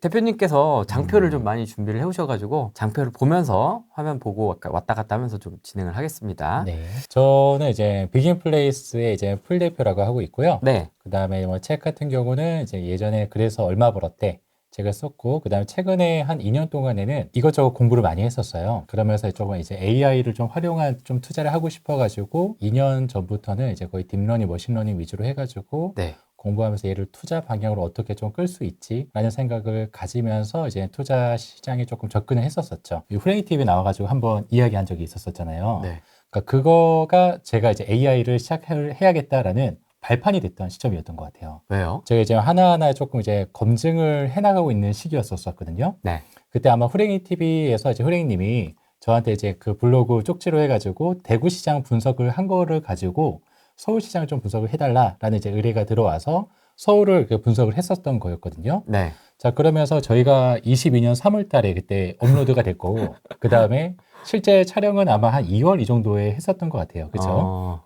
대표님께서 장표를 좀 많이 준비를 해오셔가지고 장표를 보면서 화면 보고 왔다 갔다 하면서 좀 진행을 하겠습니다. 네. 저는 이제 비긴플레이스의 이제 풀대표라고 하고 있고요. 네. 그 다음에 뭐 책 같은 경우는 이제 예전에 그래서 얼마 벌었대 제가 썼고, 그 다음에 최근에 한 2년 동안에는 이것저것 공부를 많이 했었어요. 그러면서 조금 이제 AI를 좀 활용한 좀 투자를 하고 싶어가지고 2년 전부터는 이제 거의 딥러닝, 머신러닝 위주로 해가지고 네. 공부하면서 얘를 투자 방향으로 어떻게 좀 끌 수 있지라는 생각을 가지면서 이제 투자 시장에 조금 접근을 했었었죠. 이 후레이 TV 나와가지고 한번 이야기한 적이 있었었잖아요. 네. 그러니까 그거가 제가 이제 AI를 시작을 해야겠다라는 발판이 됐던 시점이었던 것 같아요. 왜요? 제가 이제 하나하나 조금 이제 검증을 해나가고 있는 시기였었거든요. 네. 그때 아마 후랭이 TV에서 이제 후랭이님이 저한테 이제 그 블로그 쪽지로 해가지고 대구 시장 분석을 한 거를 가지고 서울 시장을 좀 분석을 해달라라는 이제 의뢰가 들어와서 서울을 그 분석을 했었던 거였거든요. 네. 자, 그러면서 저희가 22년 3월 달에 그때 업로드가 됐고, 그 다음에 실제 촬영은 아마 한 2월 이 정도에 했었던 것 같아요. 그죠?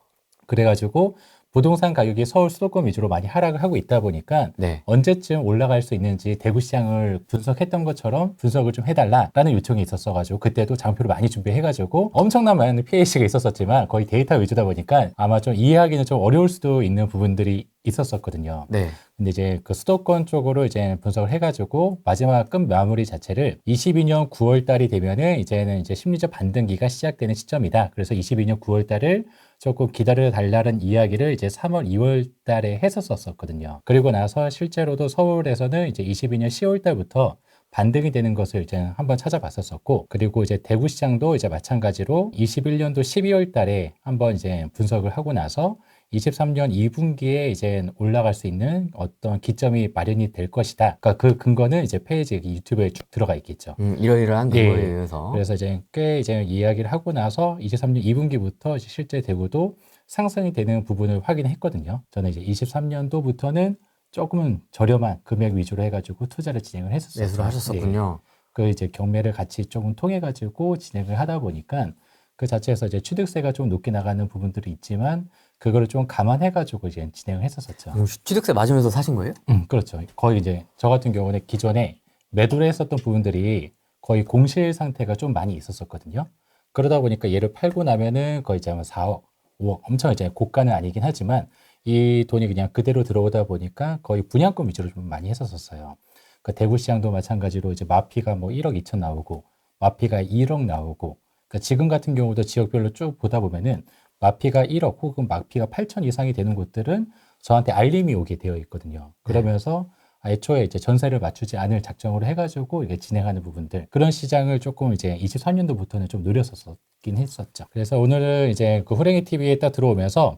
그래가지고 부동산 가격이 서울 수도권 위주로 많이 하락을 하고 있다 보니까 네. 언제쯤 올라갈 수 있는지 대구 시장을 분석했던 것처럼 분석을 좀 해달라라는 요청이 있었어가지고 그때도 장표를 많이 준비해가지고 엄청난 많은 PAC가 있었었지만 거의 데이터 위주다 보니까 아마 좀 이해하기는 좀 어려울 수도 있는 부분들이 있었었거든요. 네. 근데 이제 그 수도권 쪽으로 이제 분석을 해가지고 마지막 끝 마무리 자체를 22년 9월 달이 되면은 이제는 이제 심리적 반등기가 시작되는 시점이다. 그래서 22년 9월 달을 조금 기다려 달라는 이야기를 이제 3월, 2월 달에 했었었거든요. 그리고 나서 실제로도 서울에서는 이제 22년 10월 달부터 반등이 되는 것을 이제 한번 찾아봤었었고, 그리고 이제 대구 시장도 이제 마찬가지로 21년도 12월 달에 한번 이제 분석을 하고 나서 23년 2분기에 이제 올라갈 수 있는 어떤 기점이 마련이 될 것이다. 그러니까 그 근거는 이제 페이지 유튜브에 쭉 들어가 있겠죠. 이러이러한 예. 근거에 의해서. 그래서 이제 꽤 이제 이야기를 하고 나서 23년 2분기부터 실제 대구도 상승이 되는 부분을 확인했거든요. 저는 이제 23년도부터는 조금은 저렴한 금액 위주로 해가지고 투자를 진행을 했었어요. 매수를 하셨었군요. 그 이제 경매를 같이 조금 통해가지고 진행을 하다 보니까 그 자체에서 이제 취득세가 좀 높게 나가는 부분들이 있지만 그거를 좀 감안해가지고 이제 진행을 했었었죠. 취득세 맞으면서 사신 거예요? 그렇죠. 거의 이제 저 같은 경우는 기존에 매도를 했었던 부분들이 거의 공실 상태가 좀 많이 있었었거든요. 그러다 보니까 얘를 팔고 나면은 거의 이제 4억, 5억 엄청 이제 고가는 아니긴 하지만 이 돈이 그냥 그대로 들어오다 보니까 거의 분양권 위주로 좀 많이 했었어요. 그 대구 시장도 마찬가지로 이제 마피가 뭐 1억 2천 나오고 마피가 1억 나오고 그러니까 지금 같은 경우도 지역별로 쭉 보다 보면은 마피가 1억 혹은 마피가 8천 이상이 되는 곳들은 저한테 알림이 오게 되어 있거든요. 그러면서 애초에 이제 전세를 맞추지 않을 작정으로 해가지고 이게 진행하는 부분들 그런 시장을 조금 이제 23년도부터는 좀 느렸었긴 했었죠. 그래서 오늘은 이제 그 호랭이 TV에 딱 들어오면서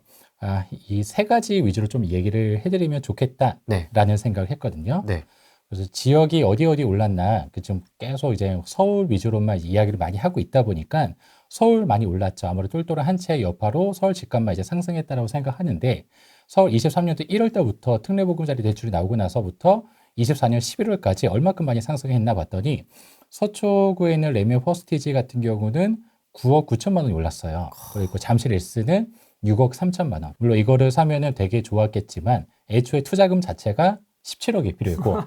이 세 가지 위주로 좀 얘기를 해드리면 좋겠다라는 생각을 했거든요. 네. 그래서 지역이 어디 올랐나 그 좀 계속 이제 서울 위주로만 이야기를 많이 하고 있다 보니까 서울 많이 올랐죠. 아무래도 똘똘한 한 채의 여파로 서울 집값만 이제 상승했다라고 생각하는데 서울 23년도 1월 달부터 특례보금자리 대출이 나오고 나서부터 24년 11월까지 얼마큼 많이 상승했나 봤더니 서초구에 있는 레미오 퍼스티지 같은 경우는 9억 9천만 원이 올랐어요. 그리고 잠실 S는 6억 3천만 원. 물론 이거를 사면은 되게 좋았겠지만 애초에 투자금 자체가 17억이 필요했고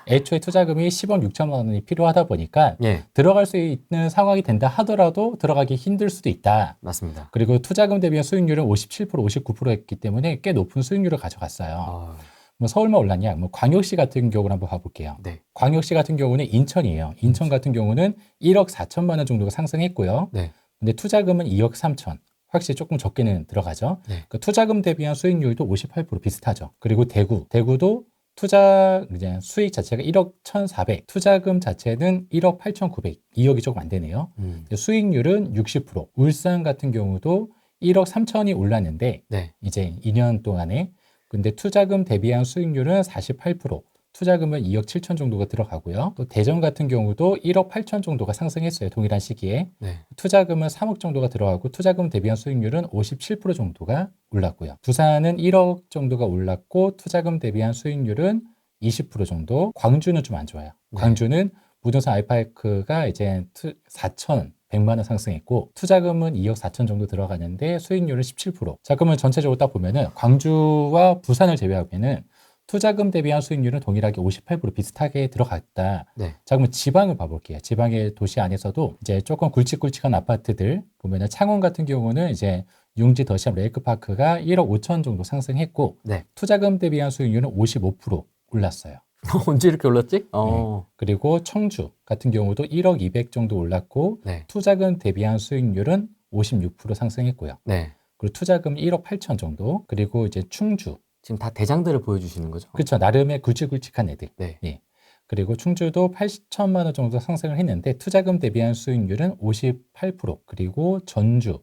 애초에 투자금이 10억 6천만 원이 필요하다 보니까 예. 들어갈 수 있는 상황이 된다 하더라도 들어가기 힘들 수도 있다. 맞습니다. 그리고 투자금 대비한 수익률은 57%, 59%였기 때문에 꽤 높은 수익률을 가져갔어요. 뭐 서울만 올랐냐? 뭐 광역시 같은 경우를 한번 봐볼게요. 네. 광역시 같은 경우는 인천이에요. 인천 같은 경우는 1억 4천만 원 정도가 상승했고요. 네. 근데 투자금은 2억 3천. 확실히 조금 적게는 들어가죠. 네. 그 투자금 대비한 수익률도 58% 비슷하죠. 그리고 대구도 투자 이제 수익 자체가 1억 1,400, 투자금 자체는 1억 8,900, 2억이 조금 안 되네요. 수익률은 60%. 울산 같은 경우도 1억 3천이 올랐는데 네. 이제 2년 동안에 근데 투자금 대비한 수익률은 48%. 투자금은 2억 7천 정도가 들어가고요. 또 대전 같은 경우도 1억 8천 정도가 상승했어요. 동일한 시기에. 네. 투자금은 3억 정도가 들어가고 투자금 대비한 수익률은 57% 정도가 올랐고요. 부산은 1억 정도가 올랐고 투자금 대비한 수익률은 20% 정도. 광주는 좀 안 좋아요. 네. 광주는 부동산 아이파크가 이제 4,100만 원 상승했고 투자금은 2억 4천 정도 들어가는데 수익률은 17%. 자, 그러면 전체적으로 딱 보면은 광주와 부산을 제외하면은 투자금 대비한 수익률은 동일하게 58% 비슷하게 들어갔다. 네. 자, 그러면 지방을 봐볼게요. 지방의 도시 안에서도 이제 조금 굵직굵직한 아파트들 보면은 창원 같은 경우는 이제 융지 더시암 레이크파크가 1억 5천 정도 상승했고 네. 투자금 대비한 수익률은 55% 올랐어요. 언제 이렇게 올랐지? 그리고 청주 같은 경우도 1억 200 정도 올랐고 네. 투자금 대비한 수익률은 56% 상승했고요. 네. 그리고 투자금 1억 8천 정도. 그리고 이제 충주. 지금 다 대장들을 보여주시는 거죠? 그렇죠. 나름의 굵직굵직한 애들. 네. 예. 그리고 충주도 8천만 원 정도 상승을 했는데 투자금 대비한 수익률은 58%. 그리고 전주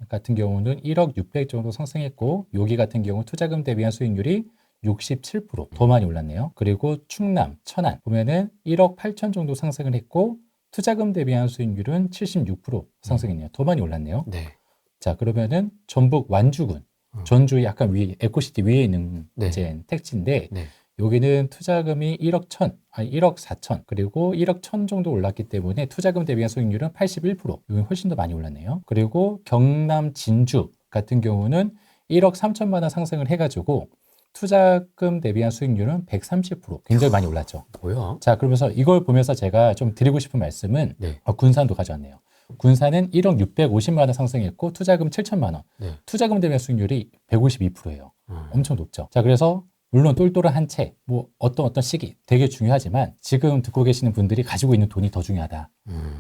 같은 경우는 1억 600 정도 상승했고 여기 같은 경우 투자금 대비한 수익률이 67%더 많이 올랐네요. 그리고 충남, 천안 보면은 1억 8천 정도 상승을 했고 투자금 대비한 수익률은 76% 상승했네요. 더 많이 올랐네요. 네. 자, 그러면은 전북 완주군, 전주 약간 위에 에코시티 위에 있는 네. 이제 택지인데 네. 여기는 투자금이 1억 4천 그리고 1억 1천 정도 올랐기 때문에 투자금 대비한 수익률은 81%. 여기 훨씬 더 많이 올랐네요. 그리고 경남 진주 같은 경우는 1억 3천만 원 상승을 해가지고 투자금 대비한 수익률은 130% 굉장히 많이 올랐죠. 뭐야? 자, 그러면서 이걸 보면서 제가 좀 드리고 싶은 말씀은 네. 군산도 가져왔네요. 군산은 1억 650만 원 상승했고 투자금 7천만 원. 네. 투자금 대비한 수익률이 152%예요. 엄청 높죠. 자, 그래서 물론 똘똘한 한 채, 뭐 어떤 시기 되게 중요하지만 지금 듣고 계시는 분들이 가지고 있는 돈이 더 중요하다.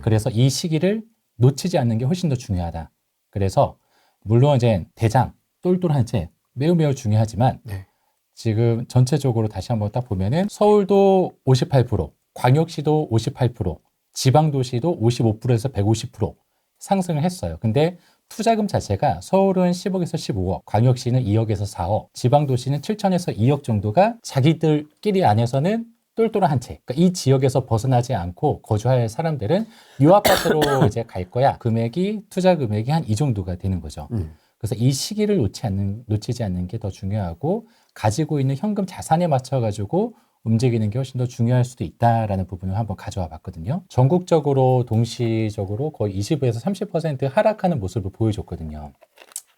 그래서 이 시기를 놓치지 않는 게 훨씬 더 중요하다. 그래서 물론 이제 대장, 똘똘한 한 채 매우 중요하지만 네. 지금 전체적으로 다시 한번 딱 보면은 서울도 58%, 광역시도 58%, 지방도시도 55%에서 150% 상승을 했어요. 근데 투자금 자체가 서울은 10억에서 15억, 광역시는 2억에서 4억, 지방도시는 7천에서 2억 정도가 자기들끼리 안에서는 똘똘한 한 채. 그러니까 이 지역에서 벗어나지 않고 거주할 사람들은 이 아파트로 이제 갈 거야. 투자 금액이 한 이 정도가 되는 거죠. 그래서 이 시기를 놓치지 않는 게 더 중요하고 가지고 있는 현금 자산에 맞춰가지고 움직이는 게 훨씬 더 중요할 수도 있다라는 부분을 한번 가져와 봤거든요. 전국적으로 동시적으로 거의 20에서 30% 하락하는 모습을 보여줬거든요.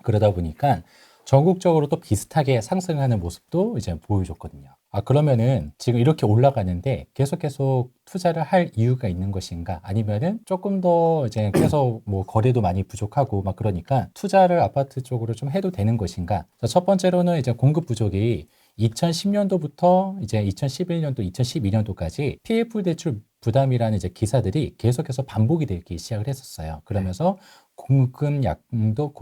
그러다 보니까 전국적으로 또 비슷하게 상승하는 모습도 이제 보여줬거든요. 그러면은 지금 이렇게 올라가는데 계속 투자를 할 이유가 있는 것인가? 아니면은 조금 더 이제 계속 뭐 거래도 많이 부족하고 막 그러니까 투자를 아파트 쪽으로 좀 해도 되는 것인가? 첫 번째로는 이제 공급 부족이 2010년도부터 이제 2011년도, 2012년도까지 PF 대출 부담이라는 이제 기사들이 계속해서 반복이 되기 시작을 했었어요. 그러면서 공급량도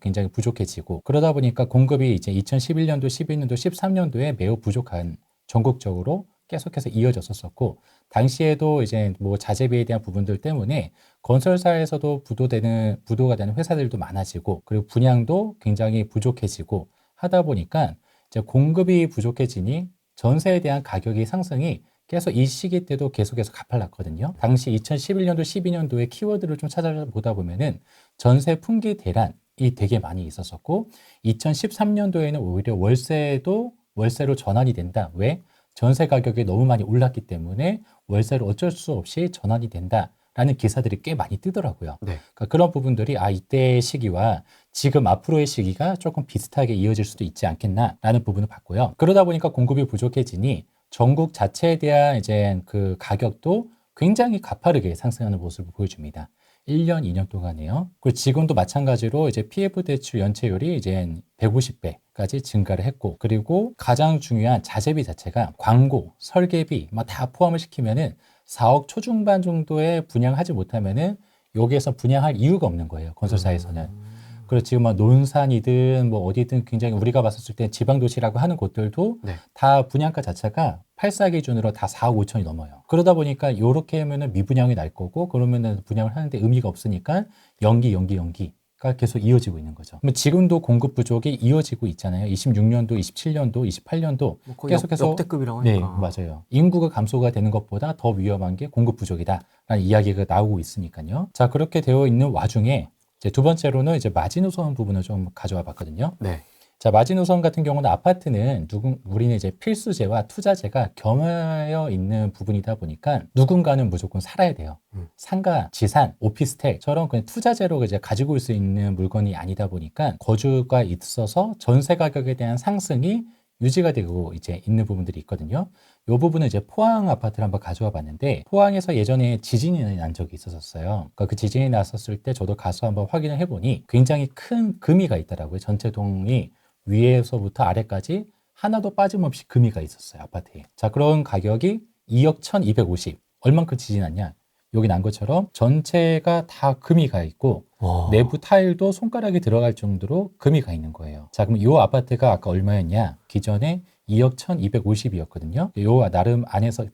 굉장히 부족해지고 그러다 보니까 공급이 이제 2011년도, 12년도, 13년도에 매우 부족한 전국적으로 계속해서 이어졌었고 당시에도 이제 뭐 자재비에 대한 부분들 때문에 건설사에서도 부도가 되는 회사들도 많아지고 그리고 분양도 굉장히 부족해지고 하다 보니까 이제 공급이 부족해지니 전세에 대한 가격의 상승이 계속 이 시기 때도 계속해서 가팔랐거든요. 당시 2011년도, 12년도의 키워드를 좀 찾아보다 보면은 전세 품귀 대란이 되게 많이 있었었고 2013년도에는 오히려 월세로 전환이 된다. 왜? 전세 가격이 너무 많이 올랐기 때문에 월세로 어쩔 수 없이 전환이 된다라는 기사들이 꽤 많이 뜨더라고요. 네. 그러니까 그런 부분들이 이때의 시기와 지금 앞으로의 시기가 조금 비슷하게 이어질 수도 있지 않겠나라는 부분을 봤고요. 그러다 보니까 공급이 부족해지니 전국 자체에 대한 이제 그 가격도 굉장히 가파르게 상승하는 모습을 보여줍니다. 1년, 2년 동안에요. 그리고 지금도 마찬가지로 이제 PF 대출 연체율이 이제 150배까지 증가를 했고, 그리고 가장 중요한 자재비 자체가 광고, 설계비 막 다 포함을 시키면은 4억 초중반 정도에 분양하지 못하면은 여기에서 분양할 이유가 없는 거예요. 건설사에서는. 그리고 지금 뭐 논산이든 뭐 어디든 굉장히 우리가 봤었을 때 지방도시라고 하는 곳들도 네. 다 분양가 자체가 8사 기준으로 다 4억 5천이 넘어요. 그러다 보니까 이렇게 하면은 미분양이 날 거고 그러면은 분양을 하는데 의미가 없으니까 연기가 계속 이어지고 있는 거죠. 그럼 지금도 공급 부족이 이어지고 있잖아요. 26년도, 27년도, 28년도 뭐 거의 계속해서 역대급이라고 네, 하니까. 맞아요. 인구가 감소가 되는 것보다 더 위험한 게 공급 부족이다라는 이야기가 나오고 있으니까요. 자, 그렇게 되어 있는 와중에 이제 두 번째로는 이제 마지노선 부분을 좀 가져와 봤거든요. 네. 자, 마지노선 같은 경우는 아파트는 우리는 이제 필수재와 투자재가 겸하여 있는 부분이다 보니까 누군가는 무조건 살아야 돼요. 상가, 지산, 오피스텔처럼 그냥 투자재로 이제 가지고 올 수 있는 물건이 아니다 보니까 거주가 있어서 전세 가격에 대한 상승이 유지가 되고 이제 있는 부분들이 있거든요. 이 부분은 이제 포항 아파트를 한번 가져와 봤는데 포항에서 예전에 지진이 난 적이 있었어요. 그러니까 그 지진이 났었을 때 저도 가서 한번 확인을 해보니 굉장히 큰 금이가 있더라고요. 전체 동이 위에서부터 아래까지 하나도 빠짐없이 금이가 있었어요. 아파트에. 자, 그런 가격이 2억 1,250. 얼만큼 지진이 났냐? 여기 난 것처럼 전체가 다 금이 가 있고 내부 타일도 손가락이 들어갈 정도로 금이 가 있는 거예요. 자, 그럼 이 아파트가 아까 얼마였냐? 기존에 2억 1,250이었거든요. 요 나름 안에서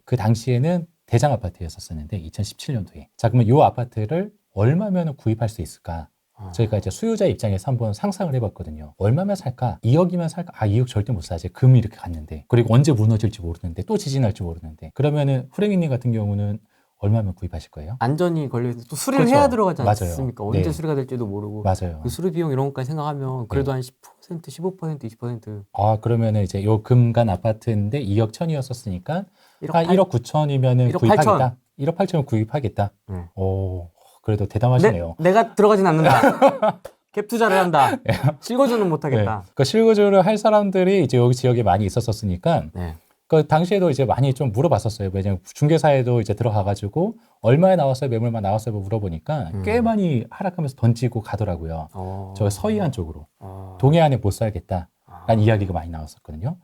그 당시에는 대장 아파트였었는데 2017년도에. 자, 그러면 이 아파트를 얼마면 구입할 수 있을까? 저희가 이제 수요자 입장에서 한번 상상을 해봤거든요. 얼마면 살까? 2억이면 살까? 아, 2억 절대 못 사지. 금이 이렇게 갔는데. 그리고 언제 무너질지 모르는데, 또 지진할지 모르는데. 그러면은 후랭이님 같은 경우는 얼마면 구입하실 거예요? 안전이 걸려있는데 또 수리를 그렇죠. 해야 들어가지 맞아요. 않습니까? 언제 네. 수리가 될지도 모르고. 맞아요. 그 수리 비용 이런 것까지 생각하면 그래도 한 10%, 15%, 20%. 아, 그러면은 이제 요 금간 아파트인데 2억 1,000이었었으니까 1억 한 1억 9천이면은 1억 구입하겠다. 1억 8천은 구입하겠다. 네. 오, 그래도 대단하시네요. 내가 들어가진 않는다. 갭 투자를 한다. 실거주는 못하겠다. 그 실거주를 할 사람들이 이제 여기 지역에 많이 있었으니까 네. 그 당시에도 이제 많이 좀 물어봤었어요. 왜냐면 중개사에도 이제 들어가가지고 얼마에 나왔어요, 매물만 나왔어요, 물어보니까 꽤 많이 하락하면서 던지고 가더라고요. 저 서해안 쪽으로. 동해안에 못 살겠다라는 이야기가 많이 나왔었거든요.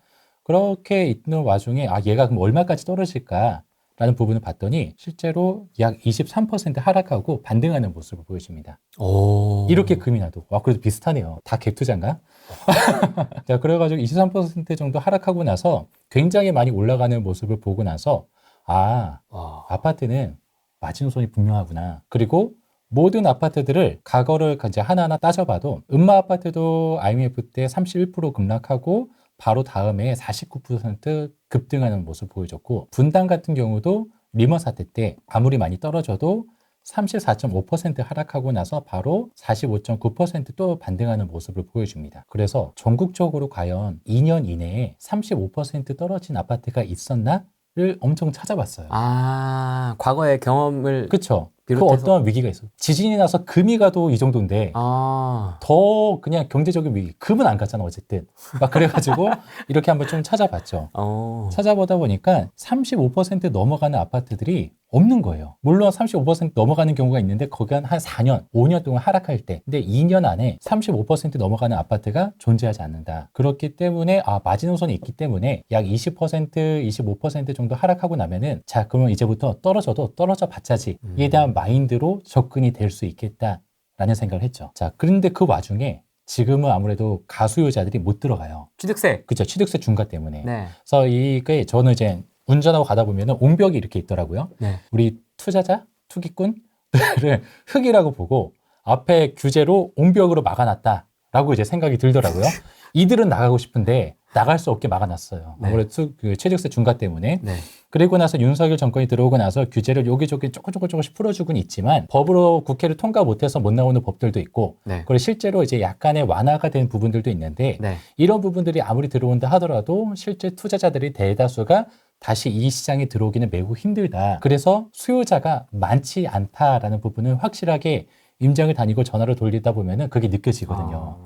그렇게 있는 와중에 아, 얘가 그럼 얼마까지 떨어질까라는 부분을 봤더니 실제로 약 23% 하락하고 반등하는 모습을 보여줍니다. 이렇게 금이 나도. 와, 그래도 비슷하네요. 다 갭 투자인가? 자, 그래가지고 23% 정도 하락하고 나서 굉장히 많이 올라가는 모습을 보고 나서 아파트는 마지노선이 분명하구나. 그리고 모든 아파트들을 과거를 이제 하나하나 따져봐도 음마 아파트도 IMF 때 31% 급락하고 바로 다음에 49% 급등하는 모습을 보여줬고 분당 같은 경우도 리먼 사태 때 아무리 많이 떨어져도 34.5% 하락하고 나서 바로 45.9% 반등하는 모습을 보여줍니다. 그래서 전국적으로 과연 2년 이내에 35% 떨어진 아파트가 있었나를 엄청 찾아봤어요. 과거의 경험을 그쵸? 그 비롯해서? 어떤 위기가 있어. 지진이 나서 금이 가도 이 정도인데 더 그냥 경제적인 위기. 금은 안 갔잖아 어쨌든. 막 그래가지고 이렇게 한번 좀 찾아봤죠. 찾아보다 보니까 35% 넘어가는 아파트들이 없는 거예요. 물론 35% 넘어가는 경우가 있는데 거기 한 4년, 5년 동안 하락할 때 근데 2년 안에 35% 넘어가는 아파트가 존재하지 않는다. 그렇기 때문에 마지노선이 있기 때문에 약 20%, 25% 정도 하락하고 나면은 자, 그러면 이제부터 떨어져도 떨어져 봤자지에 대한 마인드로 접근이 될 수 있겠다라는 생각을 했죠. 자, 그런데 그 와중에 지금은 아무래도 가수요자들이 못 들어가요. 취득세. 그렇죠. 취득세 중과 때문에. 네. 그래서 이게 저는 이제 운전하고 가다 보면은 옹벽이 이렇게 있더라고요. 네. 우리 투자자, 투기꾼들을 흑이라고 보고 앞에 규제로 옹벽으로 막아놨다라고 이제 생각이 들더라고요. 이들은 나가고 싶은데 나갈 수 없게 막아놨어요. 네. 아무래도 그 취득세 중과 때문에. 네. 그리고 나서 윤석열 정권이 들어오고 나서 규제를 여기저기 조금씩 풀어주곤 있지만 법으로 국회를 통과 못해서 못 나오는 법들도 있고 네. 그리고 실제로 이제 약간의 완화가 된 부분들도 있는데 네. 이런 부분들이 아무리 들어온다 하더라도 실제 투자자들이 대다수가 다시 이 시장에 들어오기는 매우 힘들다. 그래서 수요자가 많지 않다라는 부분은 확실하게 임장을 다니고 전화를 돌리다 보면은 그게 느껴지거든요.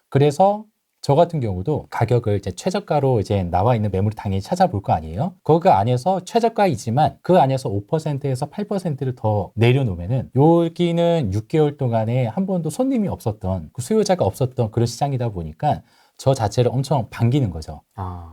그래서 저 같은 경우도 가격을 이제 최저가로 이제 나와 있는 매물을 당연히 찾아볼 거 아니에요? 그 안에서 최저가이지만 그 안에서 5%에서 8%를 더 내려놓으면은 여기는 6개월 동안에 한 번도 손님이 없었던 그 수요자가 없었던 그런 시장이다 보니까 저 자체를 엄청 반기는 거죠.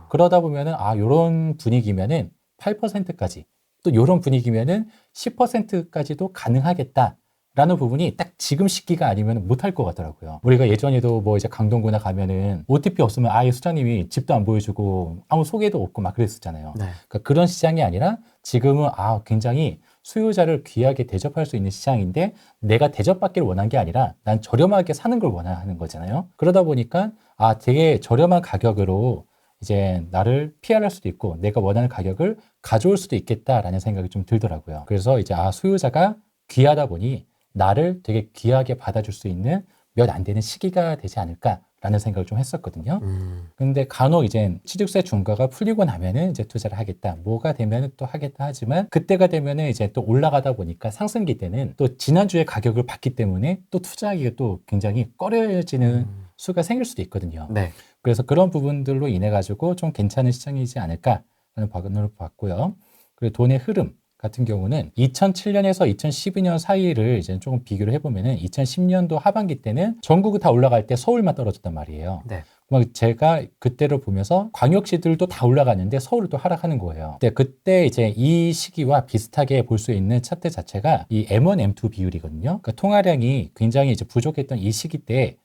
그러다 보면은 요런 분위기면은 8%까지 또 요런 분위기면은 10%까지도 가능하겠다. 라는 부분이 딱 지금 시기가 아니면 못할 것 같더라고요. 우리가 예전에도 뭐 이제 강동구나 가면은 OTP 없으면 아예 수장님이 집도 안 보여주고 아무 소개도 없고 막 그랬었잖아요. 네. 그러니까 그런 시장이 아니라 지금은 굉장히 수요자를 귀하게 대접할 수 있는 시장인데 내가 대접받기를 원한 게 아니라 난 저렴하게 사는 걸 원하는 거잖아요. 그러다 보니까 되게 저렴한 가격으로 이제 나를 피할 수도 있고 내가 원하는 가격을 가져올 수도 있겠다라는 생각이 좀 들더라고요. 그래서 이제 수요자가 귀하다 보니 나를 되게 귀하게 받아줄 수 있는 몇 안 되는 시기가 되지 않을까라는 생각을 좀 했었거든요. 근데 간혹 이제 취득세 중과가 풀리고 나면은 이제 투자를 하겠다. 뭐가 되면은 또 하겠다 하지만 그때가 되면은 이제 또 올라가다 보니까 상승기 때는 또 지난주에 가격을 봤기 때문에 또 투자하기가 또 굉장히 꺼려지는 수가 생길 수도 있거든요. 네. 그래서 그런 부분들로 인해 가지고 좀 괜찮은 시장이지 않을까라는 반응을 봤고요. 그리고 돈의 흐름 같은 경우는 2007년에서 2012년 사이를 이제 조금 비교를 해보면은 2010년도 하반기 때는 전국이 다 올라갈 때 서울만 떨어졌단 말이에요. 네. 막 제가 그때를 보면서 광역시들도 다 올라가는데 서울도 하락하는 거예요. 근데 그때 이제 이 시기와 비슷하게 볼 수 있는 차트 자체가 이 M1, M2 비율이거든요. 그러니까 통화량이 굉장히 이제 부족했던 이 시기 때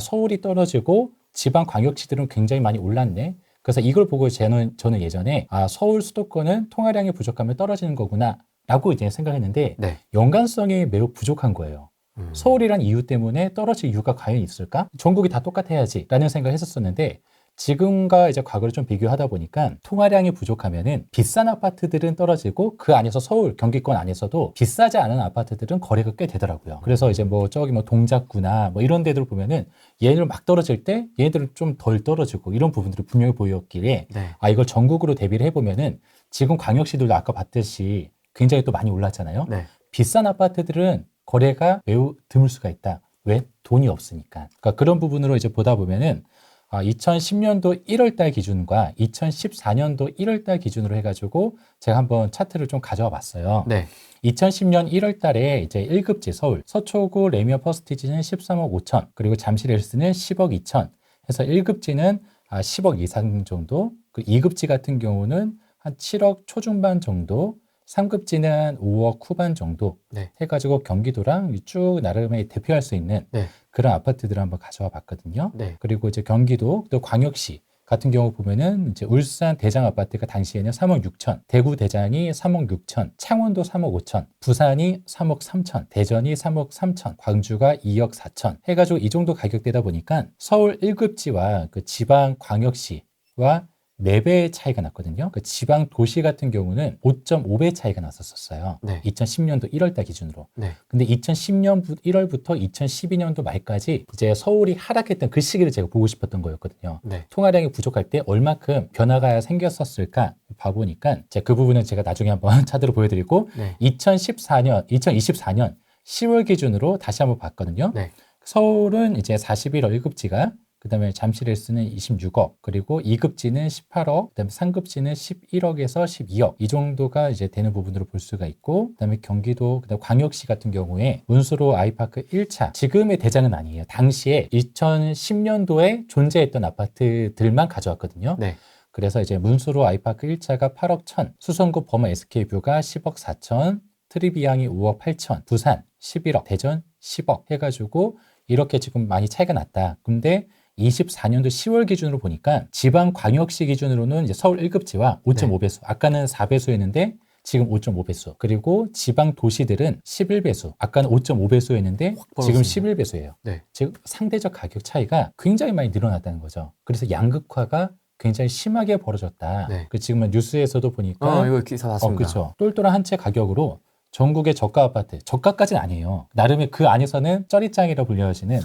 서울이 떨어지고 지방 광역시들은 굉장히 많이 올랐네. 그래서 이걸 보고 저는 예전에 서울 수도권은 통화량이 부족하면 떨어지는 거구나 라고 이제 생각했는데 네. 연관성이 매우 부족한 거예요. 서울이란 이유 때문에 떨어질 이유가 과연 있을까? 전국이 다 똑같아야지 라는 생각을 했었었는데 지금과 이제 과거를 좀 비교하다 보니까 통화량이 부족하면은 비싼 아파트들은 떨어지고 그 안에서 서울, 경기권 안에서도 비싸지 않은 아파트들은 거래가 꽤 되더라고요. 그래서 이제 뭐 저기 뭐 동작구나 뭐 이런 데들 보면은 얘네들 막 떨어질 때 얘네들은 좀 덜 떨어지고 이런 부분들이 분명히 보였기에 네. 이걸 전국으로 대비를 해보면은 지금 광역시들도 아까 봤듯이 굉장히 또 많이 올랐잖아요. 네. 비싼 아파트들은 거래가 매우 드물 수가 있다. 왜? 돈이 없으니까. 그러니까 그런 부분으로 이제 보다 보면은 2010년도 1월 달 기준과 2014년도 1월 달 기준으로 해가지고 제가 한번 차트를 좀 가져와 봤어요. 네. 2010년 1월 달에 이제 1급지 서울, 서초구 레미어 퍼스티지는 13억 5천, 그리고 잠실 헬스는 10억 2천 해서 1급지는 10억 이상 정도, 그 2급지 같은 경우는 한 7억 초중반 정도, 3급지는 5억 후반 정도 네. 해가지고 경기도랑 쭉 나름의 대표할 수 있는 네. 그런 아파트들을 한번 가져와 봤거든요. 네. 그리고 이제 경기도 또 광역시 같은 경우 보면은 이제 울산 대장 아파트가 당시에는 3억 6천, 대구 대장이 3억 6천, 창원도 3억 5천, 부산이 3억 3천, 대전이 3억 3천, 광주가 2억 4천 해가지고 이 정도 가격대다 보니까 서울 1급지와 그 지방 광역시와 4배의 차이가 났거든요. 그 지방 도시 같은 경우는 5.5배 차이가 났었어요. 네. 2010년도 1월 달 기준으로. 네. 근데 2010년 1월부터 2012년도 말까지 이제 서울이 하락했던 그 시기를 제가 보고 싶었던 거였거든요. 네. 통화량이 부족할 때 얼마큼 변화가 생겼었을까 봐보니까 제가 그 부분은 제가 나중에 한번 차트로 보여드리고 네. 2024년 10월 기준으로 다시 한번 봤거든요. 네. 서울은 이제 41억 1급지가 그다음에 잠실 헬스는 26억, 그리고 2급지는 18억, 그다음에 3급지는 11억에서 12억 이 정도가 이제 되는 부분으로 볼 수가 있고, 그다음에 경기도, 그다음에 광역시 같은 경우에 문수로 아이파크 1차 지금의 대장은 아니에요. 당시에 2010년도에 존재했던 아파트들만 가져왔거든요. 네. 그래서 이제 문수로 아이파크 1차가 8억 1천, 수성구 범어 SK뷰가 10억 4천, 트리비앙이 5억 8천, 부산 11억, 대전 10억 해가지고 이렇게 지금 많이 차이가 났다. 근데 24년도 10월 기준으로 보니까 지방 광역시 기준으로는 이제 서울 1급지와 5.5배수. 아까는 4배수였는데 지금 5.5배수. 그리고 지방 도시들은 11배수. 아까는 5.5배수였는데 지금 11배수예요. 네. 즉 상대적 가격 차이가 굉장히 많이 늘어났다는 거죠. 그래서 양극화가 굉장히 심하게 벌어졌다. 네. 그 지금 뉴스에서도 보니까 이거 기사 봤습니다. 그렇죠. 똘똘한 한 채 가격으로 전국의 저가 아파트, 저가까지는 아니에요. 나름의 그 안에서는 쩌리짱이라고 불려지는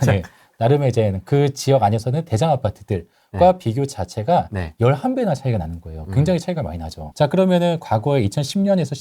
네, 나름의 이제 그 지역 안에서는 대장 아파트들과 비교 자체가 네. 11배나 차이가 나는 거예요. 굉장히 차이가 많이 나죠. 자, 그러면은 과거에 2010년에서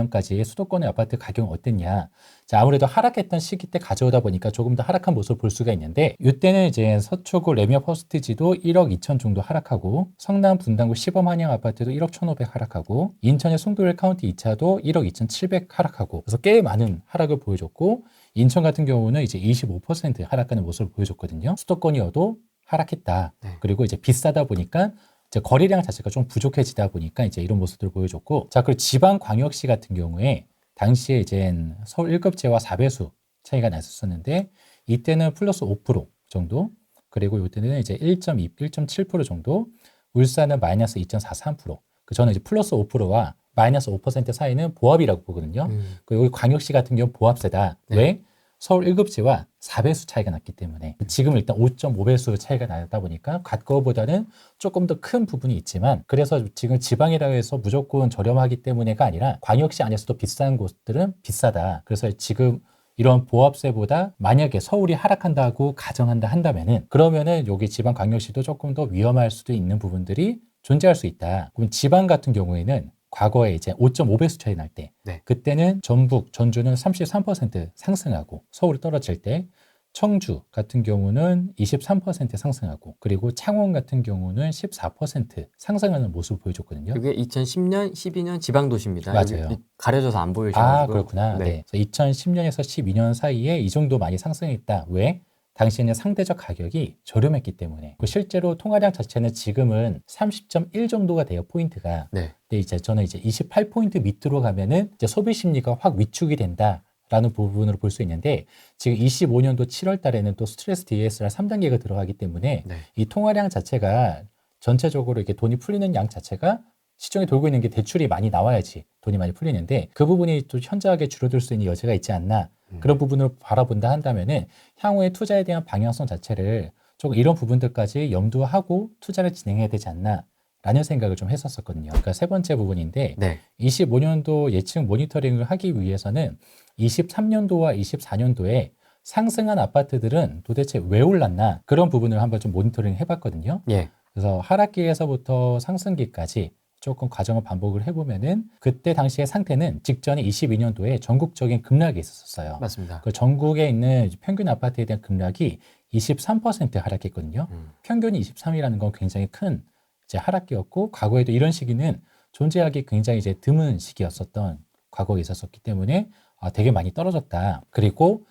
12년까지 수도권의 아파트 가격은 어땠냐? 자, 아무래도 하락했던 시기 때 가져오다 보니까 조금 더 하락한 모습을 볼 수가 있는데, 이때는 이제 서초구 레미어 퍼스티지도 1억 2천 정도 하락하고, 성남 분당구 시범 한양 아파트도 1억 1,500 하락하고, 인천의 송도일 카운티 2차도 1억 2,700 하락하고, 그래서 꽤 많은 하락을 보여줬고, 인천 같은 경우는 이제 25% 하락하는 모습을 보여줬거든요. 수도권이어도 하락했다. 네. 그리고 이제 비싸다 보니까 이제 거래량 자체가 좀 부족해지다 보니까 이제 이런 모습들을 보여줬고, 자, 그리고 지방 광역시 같은 경우에 당시에 이제 서울 1급제와 4배수 차이가 났었는데, 이때는 플러스 5% 정도, 그리고 이때는 이제 1.2, 1.7% 정도, 울산은 마이너스 2.43%. 저는 이제 플러스 5%와 마이너스 5% 사이는 보합이라고 보거든요. 그리고 여기 광역시 같은 경우 보합세다. 네. 왜? 서울 1급지와 4배수 차이가 났기 때문에. 지금 일단 5.5배수 차이가 나다 보니까 과거보다는 조금 더 큰 부분이 있지만, 그래서 지금 지방이라고 해서 무조건 저렴하기 때문에가 아니라 광역시 안에서도 비싼 곳들은 비싸다. 그래서 지금 이런 보합세보다 만약에 서울이 하락한다고 가정한다 한다면은, 그러면은 여기 지방 광역시도 조금 더 위험할 수도 있는 부분들이 존재할 수 있다. 그럼 지방 같은 경우에는 과거에 이제 5.5배수 차이 날 때, 네. 그때는 전북, 전주는 33% 상승하고 서울이 떨어질 때, 청주 같은 경우는 23% 상승하고 그리고 창원 같은 경우는 14% 상승하는 모습을 보여줬거든요. 이게 2010년, 12년 지방 도시입니다. 맞아요. 여기 가려져서 안 아, 보이셔가지고. 그렇구나. 네. 2010년에서 12년 사이에 이 정도 많이 상승했다. 왜? 당시에는 상대적 가격이 저렴했기 때문에. 실제로 통화량 자체는 지금은 30.1 정도가 돼요, 포인트가. 네. 근데 이제 저는 이제 28포인트 밑으로 가면은 이제 소비 심리가 확 위축이 된다라는 부분으로 볼 수 있는데, 지금 25년도 7월 달에는 또 스트레스 DSR 3단계가 들어가기 때문에 네. 이 통화량 자체가 전체적으로 이렇게 돈이 풀리는 양 자체가 시중에 돌고 있는 게 대출이 많이 나와야지 돈이 많이 풀리는데, 그 부분이 또 현저하게 줄어들 수 있는 여지가 있지 않나. 그런 부분을 바라본다 한다면은 향후에 투자에 대한 방향성 자체를 조금 이런 부분들까지 염두하고 투자를 진행해야 되지 않나 라는 생각을 좀 했었거든요. 그러니까 세 번째 부분인데, 네. 25년도 예측 모니터링을 하기 위해서는 23년도와 24년도에 상승한 아파트들은 도대체 왜 올랐나, 그런 부분을 한번 좀 모니터링 해봤거든요. 예. 그래서 하락기에서부터 상승기까지 조금 과정을 반복을 해보면은, 그때 당시의 상태는 직전에 22년도에 전국적인 급락이 있었어요. 맞습니다. 그 전국에 있는 평균 아파트에 대한 급락이 23% 하락했거든요. 평균이 23이라는 건 굉장히 큰 이제 하락기였고, 과거에도 이런 시기는 존재하기 굉장히 이제 드문 시기였었던 과거에 있었기 때문에 되게 많이 떨어졌다. 그리고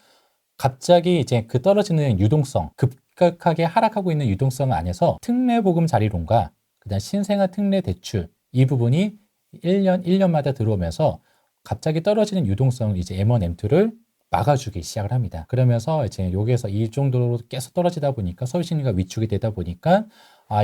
갑자기 이제 그 떨어지는 유동성, 급격하게 하락하고 있는 유동성 안에서 특례보금 자리론과 그다음 신생아 특례 대출, 이 부분이 1년마다 들어오면서 갑자기 떨어지는 유동성, 이제 M1, M2를 막아주기 시작을 합니다. 그러면서 이제 여기에서 이 정도로 계속 떨어지다 보니까 소비 심리가 위축이 되다 보니까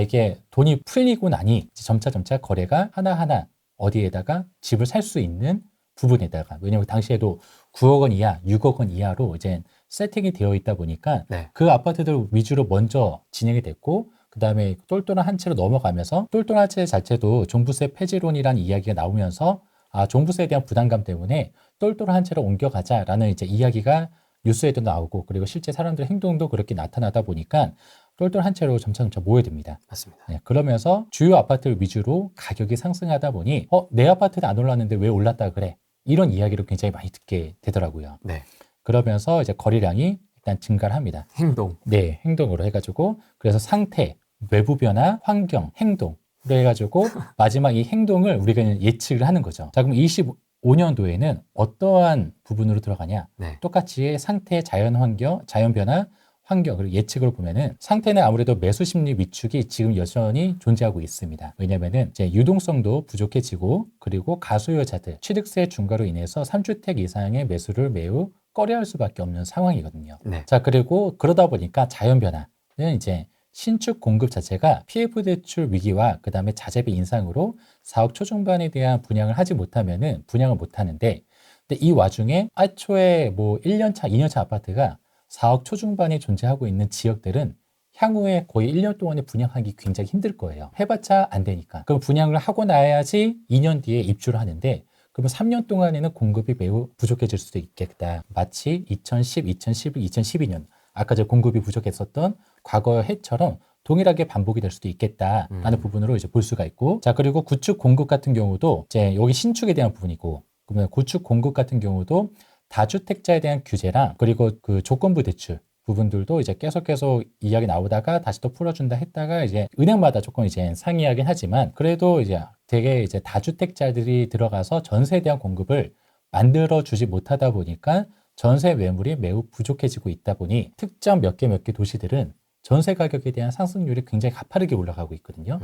이게 돈이 풀리고 나니 점차 거래가 하나하나 어디에다가 집을 살 수 있는 부분에다가, 왜냐하면 당시에도 9억 원 이하, 6억 원 이하로 이제 세팅이 되어 있다 보니까 네. 그 아파트들 위주로 먼저 진행이 됐고, 그 다음에 똘똘한 한 채로 넘어가면서 똘똘한 한 채 자체도 종부세 폐지론이라는 이야기가 나오면서 종부세에 대한 부담감 때문에 똘똘한 한 채로 옮겨가자라는 이제 이야기가 뉴스에도 나오고, 그리고 실제 사람들의 행동도 그렇게 나타나다 보니까 똘똘한 한 채로 점차 모여듭니다. 맞습니다. 네, 그러면서 주요 아파트를 위주로 가격이 상승하다 보니 내 아파트는 안 올랐는데 왜 올랐다 그래? 이런 이야기를 굉장히 많이 듣게 되더라고요. 네. 그러면서 이제 거래량이 일단 증가를 합니다. 행동. 네, 행동으로 해가지고, 그래서 상태, 외부 변화, 환경, 행동으로 해가지고 마지막 이 행동을 우리가 예측을 하는 거죠. 자, 그럼 25년도에는 어떠한 부분으로 들어가냐? 네. 똑같이 상태, 자연 환경, 자연 변화, 환경, 그리고 예측을 보면은 상태는 아무래도 매수 심리 위축이 지금 여전히 존재하고 있습니다. 왜냐면은 이제 유동성도 부족해지고, 그리고 가소유자들 취득세 중과로 인해서 3주택 이상의 매수를 매우 꺼려할 수밖에 없는 상황이거든요. 네. 자, 그리고 그러다 보니까 자연 변화는 이제 신축 공급 자체가 PF 대출 위기와 그 다음에 자재비 인상으로 4억 초중반에 대한 분양을 하지 못하면은 분양을 못 하는데, 근데 이 와중에 애초에 뭐 1년차, 2년차 아파트가 4억 초중반에 존재하고 있는 지역들은 향후에 거의 1년 동안에 분양하기 굉장히 힘들 거예요. 해봤자 안 되니까. 그럼 분양을 하고 나야지 2년 뒤에 입주를 하는데, 그러면 3년 동안에는 공급이 매우 부족해질 수도 있겠다. 마치 2010, 2011, 2012년 아까 저 공급이 부족했었던 과거 해처럼 동일하게 반복이 될 수도 있겠다라는 부분으로 이제 볼 수가 있고, 자, 그리고 구축 공급 같은 경우도 이제 여기 신축에 대한 부분이고, 그러면 구축 공급 같은 경우도 다주택자에 대한 규제랑 그리고 그 조건부 대출 부분들도 이제 계속 이야기 나오다가 다시 또 풀어준다 했다가 이제 은행마다 조금 이제 상이하긴 하지만, 그래도 이제 되게 이제 다주택자들이 들어가서 전세에 대한 공급을 만들어 주지 못하다 보니까 전세 매물이 매우 부족해지고 있다 보니 특정 몇 개 도시들은 전세 가격에 대한 상승률이 굉장히 가파르게 올라가고 있거든요.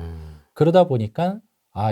그러다 보니까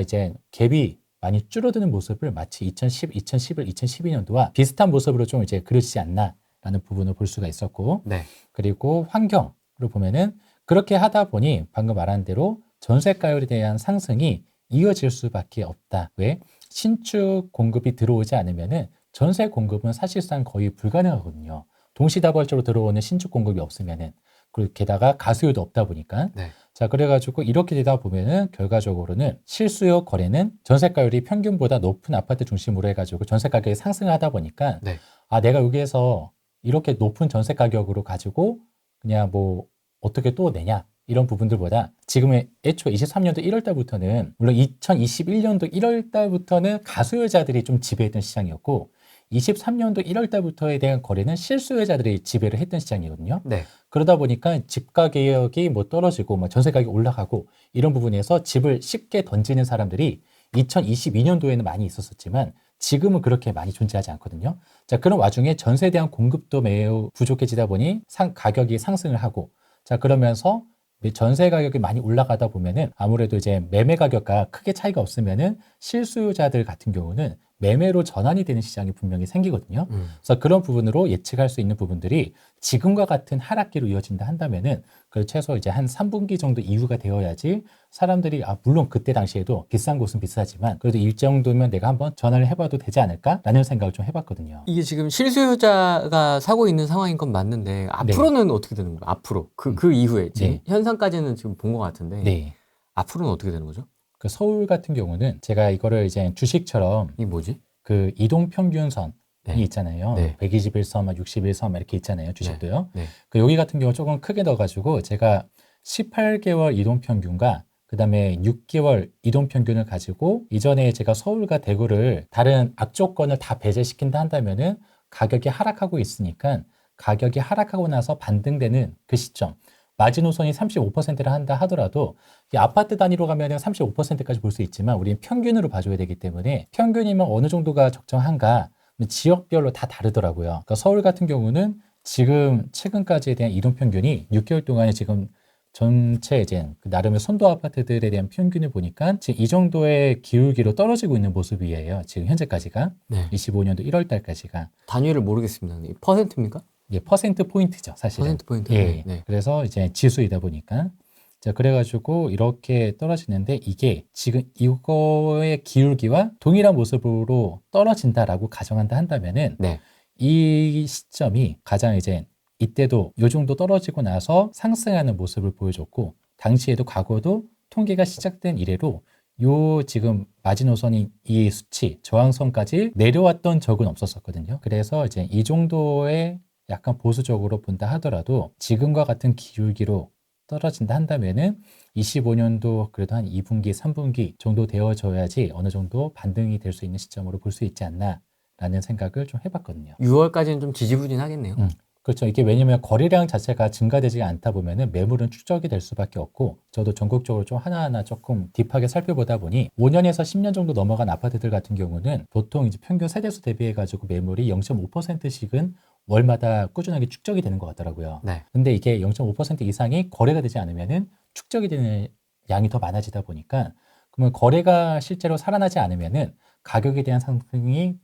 이제 갭이 많이 줄어드는 모습을 마치 2010, 2011, 2012년도와 비슷한 모습으로 좀 이제 그려지지 않나라는 부분을 볼 수가 있었고, 네. 그리고 환경으로 보면은 그렇게 하다 보니 방금 말한 대로 전세가율에 대한 상승이 이어질 수밖에 없다. 왜? 신축 공급이 들어오지 않으면은 전세 공급은 사실상 거의 불가능하거든요. 동시다발적으로 들어오는 신축 공급이 없으면은, 그리고 게다가 가수요도 없다 보니까. 네. 자, 그래가지고 이렇게 되다 보면은 결과적으로는 실수요 거래는 전세가율이 평균보다 높은 아파트 중심으로 해가지고 전세 가격이 상승하다 보니까 네. 내가 여기에서 이렇게 높은 전세 가격으로 가지고 그냥 뭐 어떻게 또 내냐, 이런 부분들보다 지금의 애초에 23년도 1월 달부터는, 물론 2021년도 1월 달부터는 가수요자들이 좀 지배했던 시장이었고, 23년도 1월 달부터에 대한 거래는 실수요자들이 지배를 했던 시장이거든요. 네. 그러다 보니까 집 가격이 뭐 떨어지고 뭐 전세 가격이 올라가고 이런 부분에서 집을 쉽게 던지는 사람들이 2022년도에는 많이 있었었지만 지금은 그렇게 많이 존재하지 않거든요. 자, 그런 와중에 전세에 대한 공급도 매우 부족해지다 보니 가격이 상승을 하고 자, 그러면서 전세 가격이 많이 올라가다 보면은 아무래도 이제 매매 가격과 크게 차이가 없으면은 실수요자들 같은 경우는 매매로 전환이 되는 시장이 분명히 생기거든요. 그래서 그런 부분으로 예측할 수 있는 부분들이 지금과 같은 하락기로 이어진다 한다면은 그 최소 이제 한 3분기 정도 이후가 되어야지 사람들이 물론 그때 당시에도 비싼 곳은 비싸지만 그래도 일정도면 내가 한번 전화를 해봐도 되지 않을까라는 생각을 좀 해봤거든요. 이게 지금 실수요자가 사고 있는 상황인 건 맞는데 앞으로는 어떻게 되는 거예요? 앞으로 그 이후에 지금 네. 현상까지는 지금 본 것 같은데 네. 앞으로는 어떻게 되는 거죠? 그 서울 같은 경우는 제가 이거를 이제 주식처럼 이게 뭐지? 그 이동 평균선이 네. 있잖아요. 네. 121선, 61선 이렇게 있잖아요. 주식도요. 네. 그 여기 같은 경우 조금 크게 넣어가지고 제가 18개월 이동 평균과 그다음에 6개월 이동 평균을 가지고 이전에 제가 서울과 대구를 다른 악조건을 다 배제시킨다 한다면은 가격이 하락하고 있으니까 가격이 하락하고 나서 반등되는 그 시점 마지노선이 35%를 한다 하더라도 이 아파트 단위로 가면은 35%까지 볼 수 있지만 우리는 평균으로 봐줘야 되기 때문에 평균이면 어느 정도가 적정한가 지역별로 다 다르더라고요. 그러니까 서울 같은 경우는 지금 최근까지에 대한 이동 평균이 6개월 동안에 지금 전체 이제 나름의 선도 아파트들에 대한 평균을 보니까 지금 이 정도의 기울기로 떨어지고 있는 모습이에요. 지금 현재까지가 네. 25년도 1월 달까지가 단위를 모르겠습니다. 이 퍼센트입니까? 예, 퍼센트 포인트죠, 사실은. 퍼센트 포인트. 예. 네. 그래서 이제 지수이다 보니까 자, 그래가지고 이렇게 떨어지는데 이게 지금 이거의 기울기와 동일한 모습으로 떨어진다라고 가정한다 한다면은 네. 이 시점이 가장 이제 이때도 요 정도 떨어지고 나서 상승하는 모습을 보여줬고 당시에도 과거도 통계가 시작된 이래로 요 지금 마지노선인 이 수치 저항선까지 내려왔던 적은 없었었거든요. 그래서 이제 이 정도의 약간 보수적으로 본다 하더라도 지금과 같은 기울기로 떨어진다 한다면은 25년도 그래도 한 2분기, 3분기 정도 되어져야지 어느 정도 반등이 될 수 있는 시점으로 볼 수 있지 않나라는 생각을 좀 해봤거든요. 6월까지는 좀 지지부진하겠네요. 그렇죠. 이게 왜냐면 거래량 자체가 증가되지 않다 보면은 매물은 축적이 될 수밖에 없고 저도 전국적으로 좀 하나하나 조금 딥하게 살펴보다 보니 5년에서 10년 정도 넘어간 아파트들 같은 경우는 보통 이제 평균 세대수 대비해 가지고 매물이 0.5%씩은 월마다 꾸준하게 축적이 되는 것 같더라고요. 네. 근데 이게 0.5% 이상이 거래가 되지 않으면은 축적이 되는 양이 더 많아지다 보니까 그러면 거래가 실제로 살아나지 않으면은 가격에 대한 상승이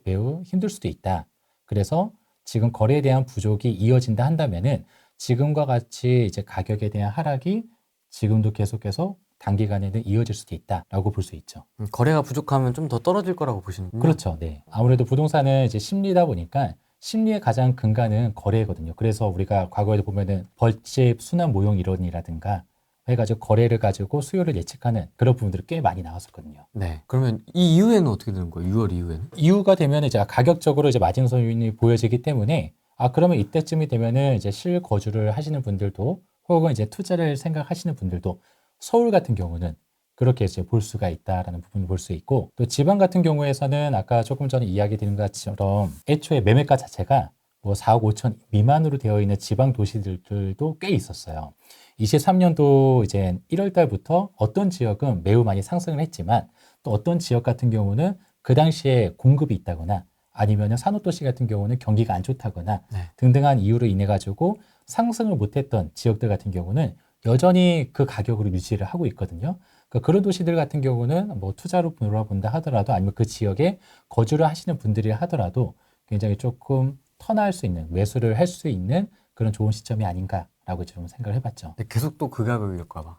매우 힘들 수도 있다. 그래서 지금 거래에 대한 부족이 이어진다 한다면은 지금과 같이 이제 가격에 대한 하락이 지금도 계속해서 단기간에는 이어질 수도 있다라고 볼 수 있죠. 거래가 부족하면 좀 더 떨어질 거라고 보시는군요. 그렇죠. 네. 아무래도 부동산은 이제 심리다 보니까 심리의 가장 근간은 거래거든요. 그래서 우리가 과거에도 보면은 벌집 순환 모형 이론이라든가 해가지고 거래를 가지고 수요를 예측하는 그런 부분들이 꽤 많이 나왔었거든요. 네. 그러면 이 이후에는 어떻게 되는 거예요? 6월 이후에는? 이유가 되면 이제 가격적으로 이제 마진선이 보여지기 때문에 그러면 이때쯤이 되면은 이제 실거주를 하시는 분들도 혹은 이제 투자를 생각하시는 분들도 서울 같은 경우는 그렇게 이제 볼 수가 있다라는 부분을 볼 수 있고 또 지방 같은 경우에서는 아까 조금 전에 이야기 드린 것처럼 애초에 매매가 자체가 뭐 4억 5천 미만으로 되어 있는 지방 도시들도 꽤 있었어요. 23년도 이제 1월 달부터 어떤 지역은 매우 많이 상승을 했지만 또 어떤 지역 같은 경우는 그 당시에 공급이 있다거나 아니면 산업도시 같은 경우는 경기가 안 좋다거나 네. 등등한 이유로 인해 가지고 상승을 못했던 지역들 같은 경우는 여전히 그 가격으로 유지를 하고 있거든요. 그러니까 그런 도시들 같은 경우는 뭐 투자로 돌아본다 하더라도 아니면 그 지역에 거주를 하시는 분들이 하더라도 굉장히 조금 턴할 수 있는 매수를 할 수 있는 그런 좋은 시점이 아닌가라고 좀 생각을 해봤죠. 근데 계속 또 그 가격일까 봐.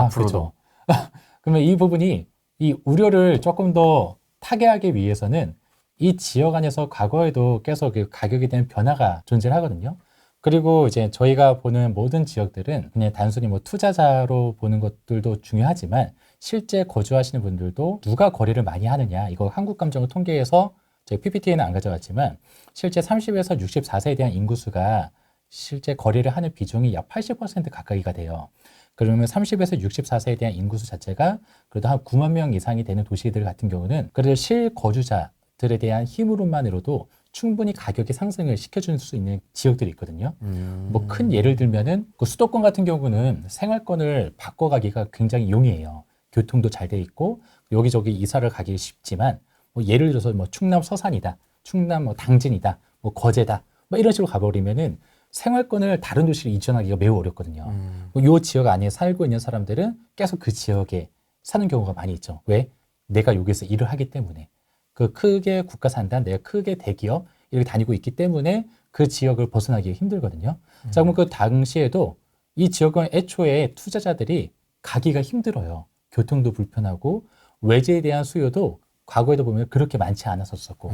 그렇죠. 앞으로도. 그러면 이 부분이 이 우려를 조금 더 타개하기 위해서는 이 지역 안에서 과거에도 계속 그 가격에 대한 변화가 존재하거든요. 그리고 이제 저희가 보는 모든 지역들은 그냥 단순히 뭐 투자자로 보는 것들도 중요하지만 실제 거주하시는 분들도 누가 거래를 많이 하느냐 이거 한국감정을 통계에서 저희 PPT에는 안 가져왔지만 실제 30에서 64세에 대한 인구수가 실제 거래를 하는 비중이 약 80% 가까이가 돼요. 그러면 30에서 64세에 대한 인구수 자체가 그래도 한 9만 명 이상이 되는 도시들 같은 경우는 그래도 실거주자 아파트들에 대한 힘으로만으로도 충분히 가격이 상승을 시켜줄 수 있는 지역들이 있거든요. 뭐 큰 예를 들면은 그 수도권 같은 경우는 생활권을 바꿔가기가 굉장히 용이해요. 교통도 잘 돼 있고 여기저기 이사를 가기 쉽지만 뭐 예를 들어서 뭐 충남 서산이다, 충남 뭐 당진이다, 뭐 거제다, 뭐 이런 식으로 가버리면은 생활권을 다른 도시로 이전하기가 매우 어렵거든요. 요 지역 안에 살고 있는 사람들은 계속 그 지역에 사는 경우가 많이 있죠. 왜? 내가 여기서 일을 하기 때문에. 그 크게 국가 산단, 내가 크게 대기업 이렇게 다니고 있기 때문에 그 지역을 벗어나기 힘들거든요. 자, 그럼 그 당시에도 이 지역은 애초에 투자자들이 가기가 힘들어요. 교통도 불편하고 외지에 대한 수요도 과거에도 보면 그렇게 많지 않았었고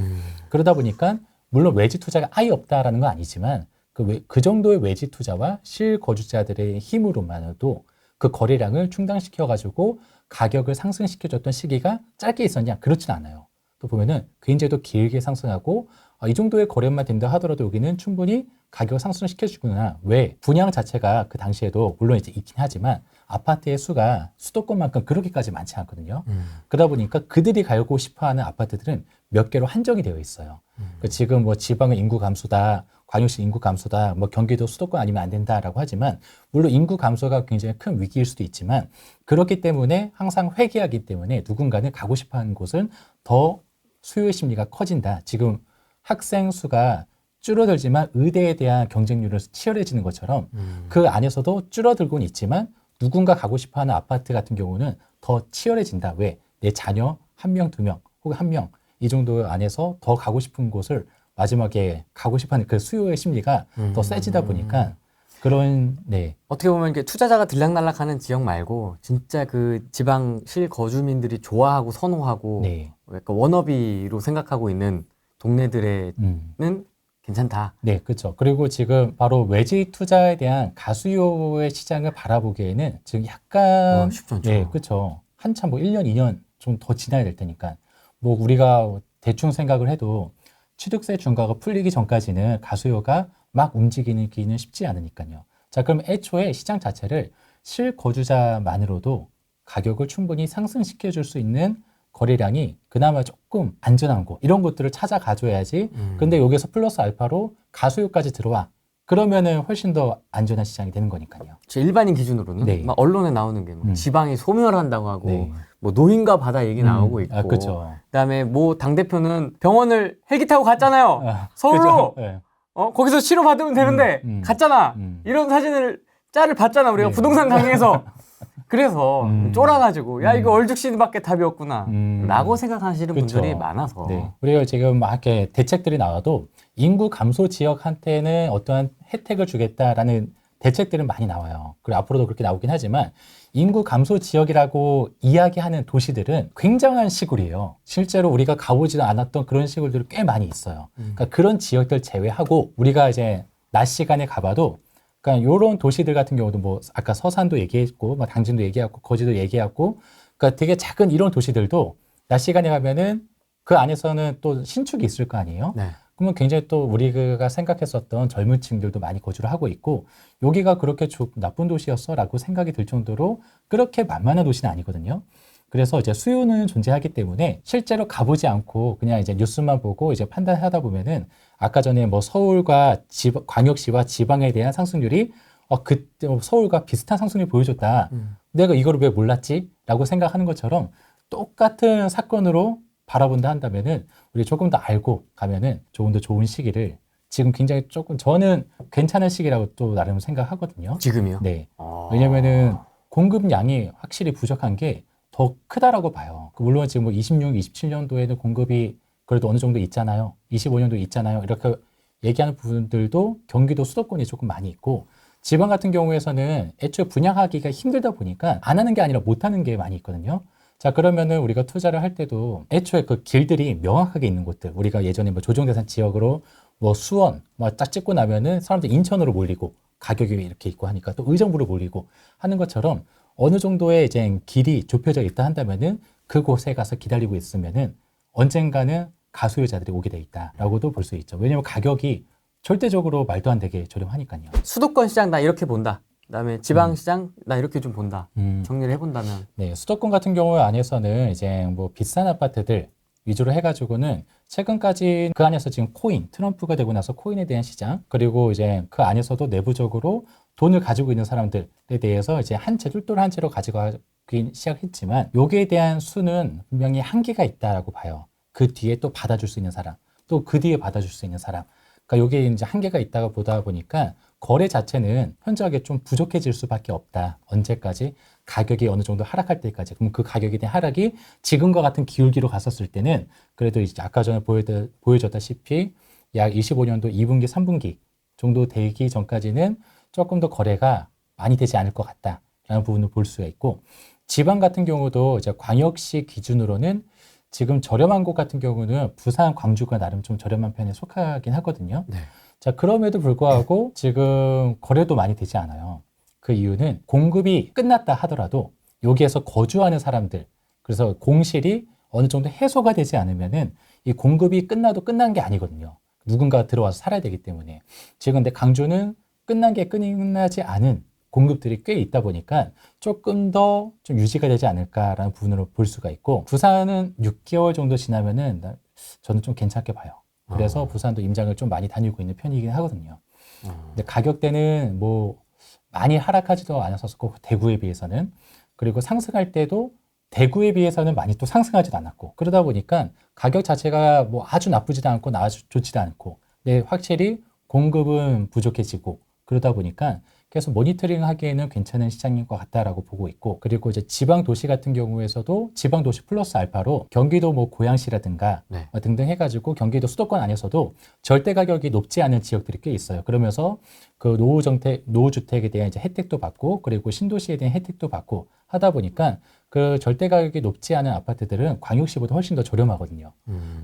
그러다 보니까 물론 외지 투자가 아예 없다라는 건 아니지만 그 정도의 외지 투자와 실거주자들의 힘으로만으로도 그 거래량을 충당시켜가지고 가격을 상승시켜줬던 시기가 짧게 있었냐? 그렇진 않아요. 또 보면은 굉장히 또 길게 상승하고 이 정도의 거래만 된다 하더라도 여기는 충분히 가격 상승시켜주구나. 왜? 분양 자체가 그 당시에도 물론 이제 있긴 하지만 아파트의 수가 수도권만큼 그렇게까지 많지 않거든요. 그러다 보니까 그들이 가고 싶어하는 아파트들은 몇 개로 한정이 되어 있어요. 지금 뭐 지방의 인구 감소다, 광역시 인구 감소다, 뭐 경기도 수도권 아니면 안 된다라고 하지만 물론 인구 감소가 굉장히 큰 위기일 수도 있지만 그렇기 때문에 항상 회귀하기 때문에 누군가는 가고 싶어하는 곳은 더 수요의 심리가 커진다. 지금 학생 수가 줄어들지만 의대에 대한 경쟁률은 치열해지는 것처럼 그 안에서도 줄어들고는 있지만 누군가 가고 싶어하는 아파트 같은 경우는 더 치열해진다. 왜? 내 자녀 한 명, 두 명 혹은 한 명 이 정도 안에서 더 가고 싶은 곳을 마지막에 가고 싶어하는 그 수요의 심리가 더 세지다 보니까 그런 네. 어떻게 보면 이게 투자자가 들락날락하는 지역 말고 진짜 그 지방 실거주민들이 좋아하고 선호하고 네. 약간 워너비로 생각하고 있는 동네들에는 괜찮다. 네, 그렇죠. 그리고 지금 바로 외지 투자에 대한 가수요의 시장을 바라보기에는 지금 약간 쉽지 않죠. 네, 그렇죠. 한참 뭐 1년, 2년 좀 더 지나야 될 테니까 뭐 우리가 대충 생각을 해도 취득세 중과가 풀리기 전까지는 가수요가 막 움직이기는 쉽지 않으니까요. 자, 그럼 애초에 시장 자체를 실거주자만으로도 가격을 충분히 상승시켜 줄 수 있는 거래량이 그나마 조금 안전한 곳 이런 것들을 찾아가줘야지. 근데 여기서 플러스 알파로 가수요까지 들어와. 그러면은 훨씬 더 안전한 시장이 되는 거니까요. 제 일반인 기준으로는 네. 막 언론에 나오는 게 뭐 지방이 소멸한다고 하고 네. 뭐 노인과 바다 얘기 나오고 있고 아, 그렇죠. 그다음에 뭐 당대표는 병원을 헬기 타고 갔잖아요. 서울로. 네. 거기서 치료 받으면 되는데 갔잖아. 이런 사진을 짤을 봤잖아. 우리가 네. 부동산 강의에서. 그래서 쫄아가지고 야 이거 얼죽시밖에 답이 없구나 라고 생각하시는 그쵸. 분들이 많아서 네. 우리가 지금 막 이렇게 대책들이 나와도 인구 감소 지역한테는 어떠한 혜택을 주겠다라는 대책들은 많이 나와요. 그리고 앞으로도 그렇게 나오긴 하지만 인구 감소 지역이라고 이야기하는 도시들은 굉장한 시골이에요. 실제로 우리가 가보지도 않았던 그런 시골들이 꽤 많이 있어요. 그러니까 그런 지역들 제외하고 우리가 이제 낮 시간에 가봐도 그러니까 이런 도시들 같은 경우도 뭐 아까 서산도 얘기했고, 뭐 당진도 얘기했고, 거제도 얘기했고, 그러니까 되게 작은 이런 도시들도 낮 시간에 가면은 그 안에서는 또 신축이 있을 거 아니에요. 네. 그러면 굉장히 또 우리가 생각했었던 젊은 층들도 많이 거주를 하고 있고 여기가 그렇게 나쁜 도시였어라고 생각이 들 정도로 그렇게 만만한 도시는 아니거든요. 그래서 이제 수요는 존재하기 때문에 실제로 가보지 않고 그냥 이제 뉴스만 보고 이제 판단하다 보면은 아까 전에 뭐 서울과 광역시와 지방에 대한 상승률이 그때 서울과 비슷한 상승률 보여줬다. 내가 이거를 왜 몰랐지? 라고 생각하는 것처럼 똑같은 사건으로 바라본다 한다면은 우리 조금 더 알고 가면은 조금 더 좋은 시기를 지금 굉장히 조금 저는 괜찮은 시기라고 또 나름 생각하거든요. 지금이요? 네. 왜냐면은 공급량이 확실히 부족한 게 더 크다라고 봐요. 물론 지금 뭐 26, 27년도에는 공급이 그래도 어느 정도 있잖아요. 25년도 있잖아요. 이렇게 얘기하는 부분들도 경기도 수도권이 조금 많이 있고 지방 같은 경우에서는 애초에 분양하기가 힘들다 보니까 안 하는 게 아니라 못 하는 게 많이 있거든요. 자, 그러면은 우리가 투자를 할 때도 애초에 그 길들이 명확하게 있는 곳들, 우리가 예전에 뭐 조정대상 지역으로 뭐 수원 뭐 딱 찍고 나면은 사람들 인천으로 몰리고 가격이 이렇게 있고 하니까 또 의정부로 몰리고 하는 것처럼 어느 정도의 이제 길이 좁혀져 있다 한다면은 그곳에 가서 기다리고 있으면은 언젠가는 가수요자들이 오게 돼 있다라고도 볼 수 있죠. 왜냐하면 가격이 절대적으로 말도 안 되게 저렴하니까요. 수도권 시장 나 이렇게 본다. 그다음에 지방 시장 나 이렇게 좀 본다. 정리를 해본다면 네, 수도권 같은 경우 안에서는 이제 뭐 비싼 아파트들 위주로 해가지고는 최근까지 그 안에서 지금 코인, 트럼프가 되고 나서 코인에 대한 시장, 그리고 이제 그 안에서도 내부적으로 돈을 가지고 있는 사람들에 대해서 이제 한 채, 똘똘 한 채로 가지고 시작했지만 여기에 대한 수는 분명히 한계가 있다라고 봐요. 그 뒤에 또 받아줄 수 있는 사람, 또 그 뒤에 받아줄 수 있는 사람. 그러니까 여기에 이제 한계가 있다가 보다 보니까 거래 자체는 현저하게 좀 부족해질 수밖에 없다. 언제까지? 가격이 어느 정도 하락할 때까지. 그럼 그 가격에 대한 하락이 지금과 같은 기울기로 갔었을 때는 그래도 이제 아까 전에 보여줬다시피 약 25년도 2분기, 3분기 정도 되기 전까지는 조금 더 거래가 많이 되지 않을 것 같다라는 부분을 볼 수가 있고, 지방 같은 경우도 이제 광역시 기준으로는 지금 저렴한 곳 같은 경우는 부산, 광주가 나름 좀 저렴한 편에 속하긴 하거든요. 네. 자, 그럼에도 불구하고 지금 거래도 많이 되지 않아요. 그 이유는 공급이 끝났다 하더라도 여기에서 거주하는 사람들, 그래서 공실이 어느 정도 해소가 되지 않으면은 이 공급이 끝나도 끝난 게 아니거든요. 누군가 들어와서 살아야 되기 때문에. 지금 근데 강주는 끝난 게 끝나지 않은 공급들이 꽤 있다 보니까 조금 더 좀 유지가 되지 않을까라는 부분으로 볼 수가 있고, 부산은 6개월 정도 지나면은 저는 좀 괜찮게 봐요. 그래서 부산도 임장을 좀 많이 다니고 있는 편이긴 하거든요. 근데 가격대는 뭐 많이 하락하지도 않았었고, 대구에 비해서는. 그리고 상승할 때도 대구에 비해서는 많이 또 상승하지도 않았고, 그러다 보니까 가격 자체가 뭐 아주 나쁘지도 않고 아주 좋지도 않고, 근데 확실히 공급은 부족해지고, 그러다 보니까 계속 모니터링 하기에는 괜찮은 시장인 것 같다라고 보고 있고, 그리고 이제 지방 도시 같은 경우에서도 지방 도시 플러스 알파로 경기도 뭐 고양시라든가 네. 등등 해가지고 경기도 수도권 안에서도 절대 가격이 높지 않은 지역들이 꽤 있어요. 그러면서 그 노후주택에 대한 이제 혜택도 받고, 그리고 신도시에 대한 혜택도 받고 하다 보니까 그 절대 가격이 높지 않은 아파트들은 광역시보다 훨씬 더 저렴하거든요.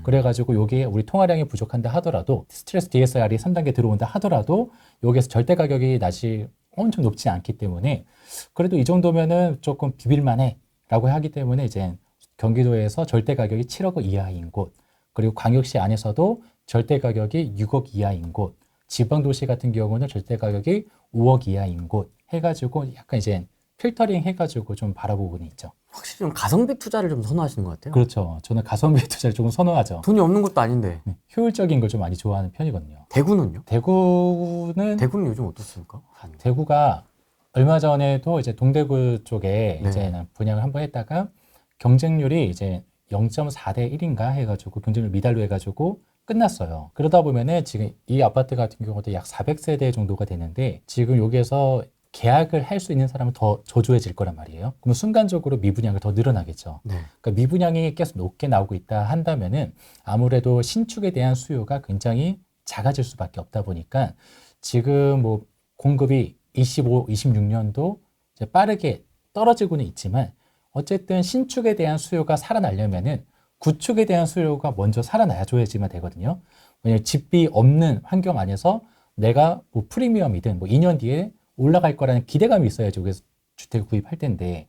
그래가지고 여기에 우리 통화량이 부족한다 하더라도, 스트레스 DSR이 3단계 들어온다 하더라도 여기에서 절대 가격이 낮이 엄청 높지 않기 때문에 그래도 이 정도면은 조금 비빌만해 라고 하기 때문에 이제 경기도에서 절대 가격이 7억 이하인 곳, 그리고 광역시 안에서도 절대 가격이 6억 이하인 곳, 지방도시 같은 경우는 절대 가격이 5억 이하인 곳 해가지고 약간 이제 필터링 해가지고 좀 바라보고는 있죠. 확실히 좀 가성비 투자를 좀 선호하시는 것 같아요. 그렇죠. 저는 가성비 투자를 조금 선호하죠. 돈이 없는 것도 아닌데. 효율적인 걸 좀 많이 좋아하는 편이거든요. 대구는요? 대구는 요즘 어떻습니까? 대구가 얼마 전에도 이제 동대구 쪽에 네. 이제 분양을 한번 했다가 경쟁률이 이제 0.4대 1인가 해가지고 경쟁률 미달로 해가지고 끝났어요. 그러다 보면은 지금 이 아파트 같은 경우도 약 400세대 정도가 되는데 지금 여기에서 계약을 할 수 있는 사람은 더 저조해질 거란 말이에요. 그럼 순간적으로 미분양이 더 늘어나겠죠. 네. 그러니까 미분양이 계속 높게 나오고 있다 한다면은 아무래도 신축에 대한 수요가 굉장히 작아질 수밖에 없다 보니까 지금 뭐 공급이 26년도 이제 빠르게 떨어지고는 있지만 어쨌든 신축에 대한 수요가 살아나려면은 구축에 대한 수요가 먼저 살아나줘야지만 되거든요. 왜냐하면 집이 없는 환경 안에서 내가 뭐 프리미엄이든 뭐 2년 뒤에 올라갈 거라는 기대감이 있어야지 여기서 주택을 구입할 텐데,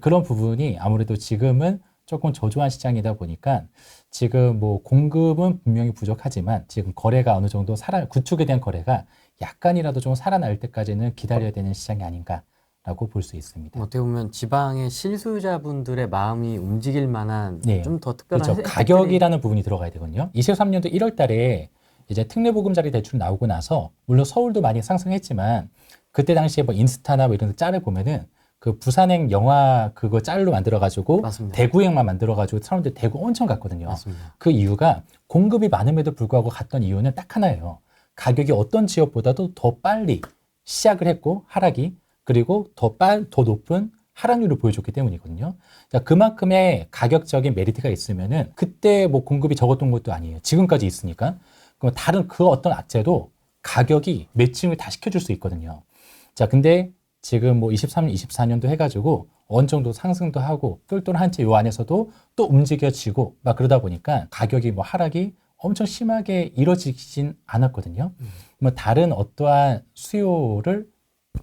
그런 부분이 아무래도 지금은 조금 저조한 시장이다 보니까 지금 뭐 공급은 분명히 부족하지만 지금 거래가 어느 정도 구축에 대한 거래가 약간이라도 좀 살아날 때까지는 기다려야 되는 시장이 아닌가라고 볼 수 있습니다. 어떻게 보면 지방의 실수요자분들의 마음이 움직일 만한 네. 좀 더 특별한 그렇죠. 가격이라는 부분이 들어가야 되거든요. 23년도 1월 달에 이제 특례보금자리 대출 나오고 나서 물론 서울도 많이 상승했지만 그때 당시에 뭐 인스타나 뭐 이런 데 짤을 보면은 그 부산행 영화 그거 짤로 만들어가지고 맞습니다. 대구행만 만들어가지고 사람들 대구 엄청 갔거든요. 맞습니다. 그 이유가 공급이 많음에도 불구하고 갔던 이유는 딱 하나예요. 가격이 어떤 지역보다도 더 빨리 시작을 했고 하락이, 그리고 더 높은 하락률을 보여줬기 때문이거든요. 자, 그만큼의 가격적인 메리트가 있으면은 그때 뭐 공급이 적었던 것도 아니에요. 지금까지 있으니까. 그럼 다른 그 어떤 악재도 가격이 매칭을 다 시켜줄 수 있거든요. 자, 근데 지금 뭐 23년, 24년도 해가지고 어느 정도 상승도 하고 똘똘한 채 요 안에서도 또 움직여지고 막 그러다 보니까 가격이 뭐 하락이 엄청 심하게 이루어지진 않았거든요. 뭐 다른 어떠한 수요를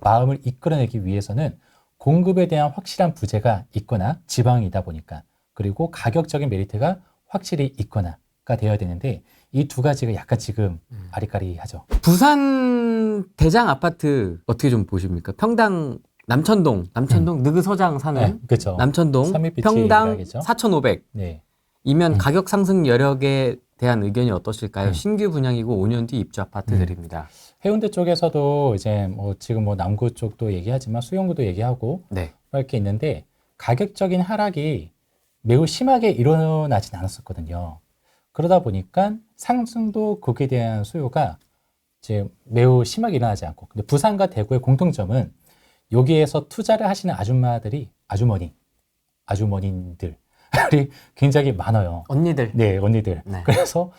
마음을 이끌어내기 위해서는 공급에 대한 확실한 부재가 있거나 지방이다 보니까, 그리고 가격적인 메리트가 확실히 있거나가 되어야 되는데 이 두 가지가 약간 지금 아리까리하죠. 부산 대장 아파트 어떻게 좀 보십니까? 평당 남천동 느그서장 사는 네, 그렇죠. 남천동 3일빛이 평당 이래야겠죠. 4,500. 네. 이면 가격 상승 여력에 대한 의견이 어떠실까요? 음. 신규 분양이고 5년 뒤 입주 아파트들입니다. 해운대 쪽에서도 이제 뭐 지금 뭐 남구 쪽도 얘기하지만 수영구도 얘기하고 네. 이렇게 있는데 가격적인 하락이 매우 심하게 일어나진 않았었거든요. 그러다 보니까 상승도 거기에 대한 수요가 이제 매우 심하게 일어나지 않고, 근데 부산과 대구의 공통점은 여기에서 투자를 하시는 아주머니들이 굉장히 많아요. 언니들. 네, 언니들. 네. 그래서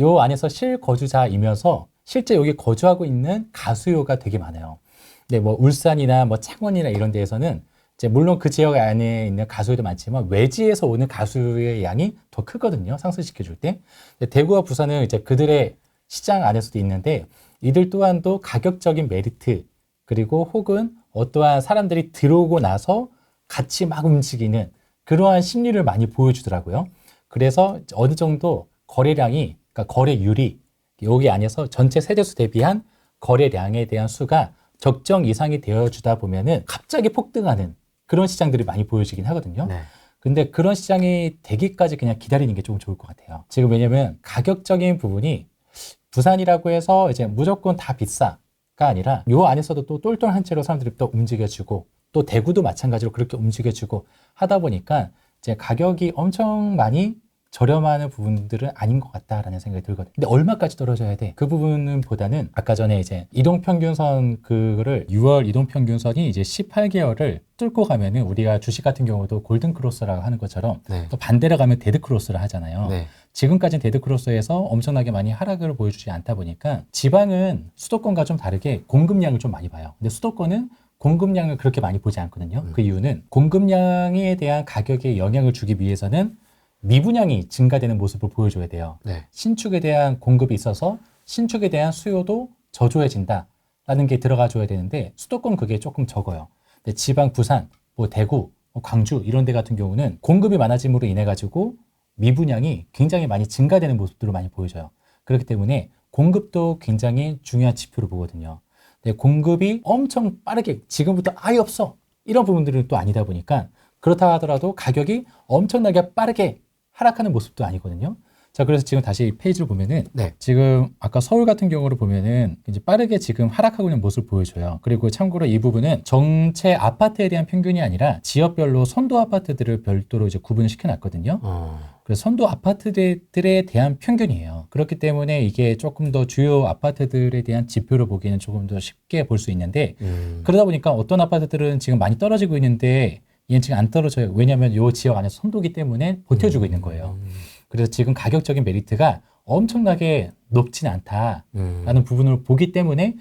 요 안에서 실거주자이면서 실제 여기 거주하고 있는 가수요가 되게 많아요. 근데 뭐 울산이나 뭐 창원이나 이런 데에서는 이제 물론 그 지역 안에 있는 가수도 많지만 외지에서 오는 가수의 양이 더 크거든요. 상승시켜 줄 때. 근데 대구와 부산은 이제 그들의 시장 안에서도 있는데 이들 또한도 가격적인 메리트 그리고 혹은 어떠한 사람들이 들어오고 나서 같이 막 움직이는 그러한 심리를 많이 보여주더라고요. 그래서 어느 정도 거래량이, 그러니까 거래율이 여기 안에서 전체 세대수 대비한 거래량에 대한 수가 적정 이상이 되어주다 보면은 갑자기 폭등하는 그런 시장들이 많이 보여지긴 하거든요. 네. 근데 그런 시장이 되기까지 그냥 기다리는 게 조금 좋을 것 같아요. 지금 왜냐면 가격적인 부분이 부산이라고 해서 이제 무조건 다 비싸가 아니라 요 안에서도 또 똘똘한 채로 사람들이 또 움직여주고 또 대구도 마찬가지로 그렇게 움직여주고 하다 보니까 이제 가격이 엄청 많이 저렴한 부분들은 아닌 것 같다라는 생각이 들거든요. 근데 얼마까지 떨어져야 돼? 그 부분은 보다는 아까 전에 이제 이동평균선 그거를 6월 이동평균선이 이제 18개월을 뚫고 가면은 우리가 주식 같은 경우도 골든크로스라고 하는 것처럼 네. 또 반대로 가면 데드크로스를 하잖아요. 네. 지금까지는 데드크로스에서 엄청나게 많이 하락을 보여주지 않다 보니까 지방은 수도권과 좀 다르게 공급량을 좀 많이 봐요. 근데 수도권은 공급량을 그렇게 많이 보지 않거든요. 그 이유는 공급량에 대한 가격에 영향을 주기 위해서는 미분양이 증가되는 모습을 보여줘야 돼요. 네. 신축에 대한 공급이 있어서 신축에 대한 수요도 저조해진다라는 게 들어가 줘야 되는데 수도권 그게 조금 적어요. 근데 지방 부산, 뭐 대구, 뭐 광주 이런 데 같은 경우는 공급이 많아짐으로 인해 가지고 미분양이 굉장히 많이 증가되는 모습들을 많이 보여줘요. 그렇기 때문에 공급도 굉장히 중요한 지표로 보거든요. 근데 공급이 엄청 빠르게 지금부터 아예 없어 이런 부분들은 또 아니다 보니까 그렇다 하더라도 가격이 엄청나게 빠르게 하락하는 모습도 아니거든요. 자, 그래서 지금 다시 페이지를 보면은 네. 지금 아까 서울 같은 경우를 보면은 이제 빠르게 지금 하락하고 있는 모습을 보여줘요. 그리고 참고로 이 부분은 전체 아파트에 대한 평균이 아니라 지역별로 선도 아파트들을 별도로 이제 구분시켜 놨거든요. 그래서 선도 아파트들에 대한 평균이에요. 그렇기 때문에 이게 조금 더 주요 아파트들에 대한 지표를 보기에는 조금 더 쉽게 볼 수 있는데 그러다 보니까 어떤 아파트들은 지금 많이 떨어지고 있는데 얘는 지금 안 떨어져요. 왜냐하면 이 지역 안에서 선도기 때문에 버텨주고 있는 거예요. 그래서 지금 가격적인 메리트가 엄청나게 높진 않다라는 부분을 보기 때문에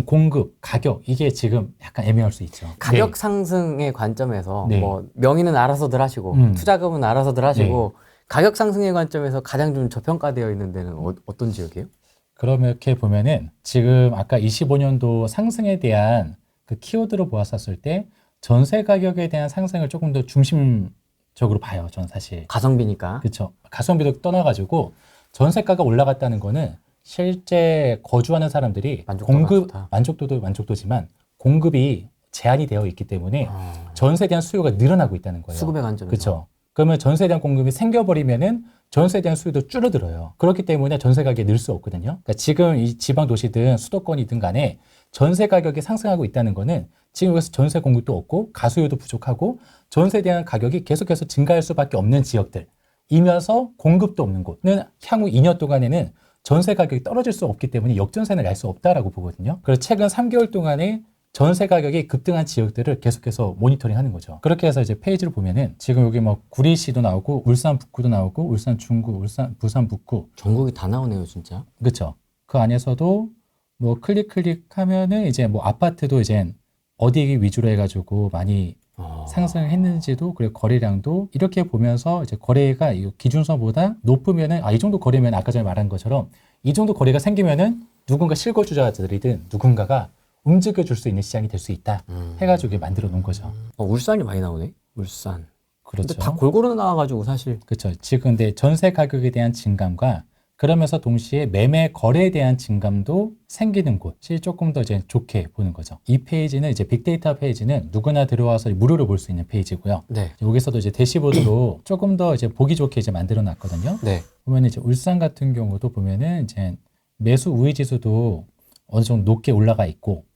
공급, 가격 이게 지금 약간 애매할 수 있죠. 가격 네. 상승의 관점에서 네. 뭐 명의는 알아서들 하시고 투자금은 알아서들 하시고 가격 상승의 관점에서 가장 좀 저평가되어 있는 데는 어떤 지역이에요? 그렇게 보면은 지금 아까 25년도 상승에 대한 그 키워드로 보았었을 때 전세 가격에 대한 상승을 조금 더 중심적으로 봐요. 저는 사실. 가성비니까. 그렇죠. 가성비도 떠나가지고 전세가가 올라갔다는 거는 실제 거주하는 사람들이 만족도가 좋다. 만족도도 만족도지만 공급이 제한이 되어 있기 때문에 전세에 대한 수요가 늘어나고 있다는 거예요. 수급의 관점에서. 그렇죠. 그러면 전세에 대한 공급이 생겨버리면은 전세에 대한 수요도 줄어들어요. 그렇기 때문에 전세 가격이 늘 수 없거든요. 그러니까 지금 이 지방 도시든 수도권이든 간에 전세 가격이 상승하고 있다는 거는 지금 여기서 전세 공급도 없고 가수요도 부족하고 전세에 대한 가격이 계속해서 증가할 수밖에 없는 지역들이면서 공급도 없는 곳은 향후 2년 동안에는 전세 가격이 떨어질 수 없기 때문에 역전세를 낼 수 없다라고 보거든요. 그래서 최근 3개월 동안에 전세 가격이 급등한 지역들을 계속해서 모니터링 하는 거죠. 그렇게 해서 이제 페이지를 보면은 지금 여기 뭐 구리시도 나오고 울산 북구도 나오고 울산 중구, 부산 북구 전국이 다 나오네요, 진짜. 그렇죠. 그 안에서도 뭐 클릭하면은 이제 뭐 아파트도 이제 어디 위주로 해가지고 많이 상승했는지도 그리고 거래량도 이렇게 보면서 이제 거래가 이 기준선보다 높으면은 이 정도 거래면 아까 전에 말한 것처럼 이 정도 거래가 생기면은 누군가 실거주자들이든 누군가가 움직여줄 수 있는 시장이 될 수 있다 해가지고 만들어 놓은 거죠. 울산이 많이 나오네. 울산. 그렇죠. 근데 다 골고루 나와가지고 사실. 그렇죠. 지금 근데 전세 가격에 대한 증감과 그러면서 동시에 매매 거래에 대한 증감도 생기는 곳이 조금 더 이제 좋게 보는 거죠. 이 페이지는 이제 빅데이터 페이지는 누구나 들어와서 무료로 볼 수 있는 페이지고요. 네. 여기서도 이제 대시보드로 조금 더 이제 보기 좋게 이제 만들어 놨거든요. 네. 보면 이제 울산 같은 경우도 보면은 이제 매수 우위 지수도 어느 정도 높게 올라가 있고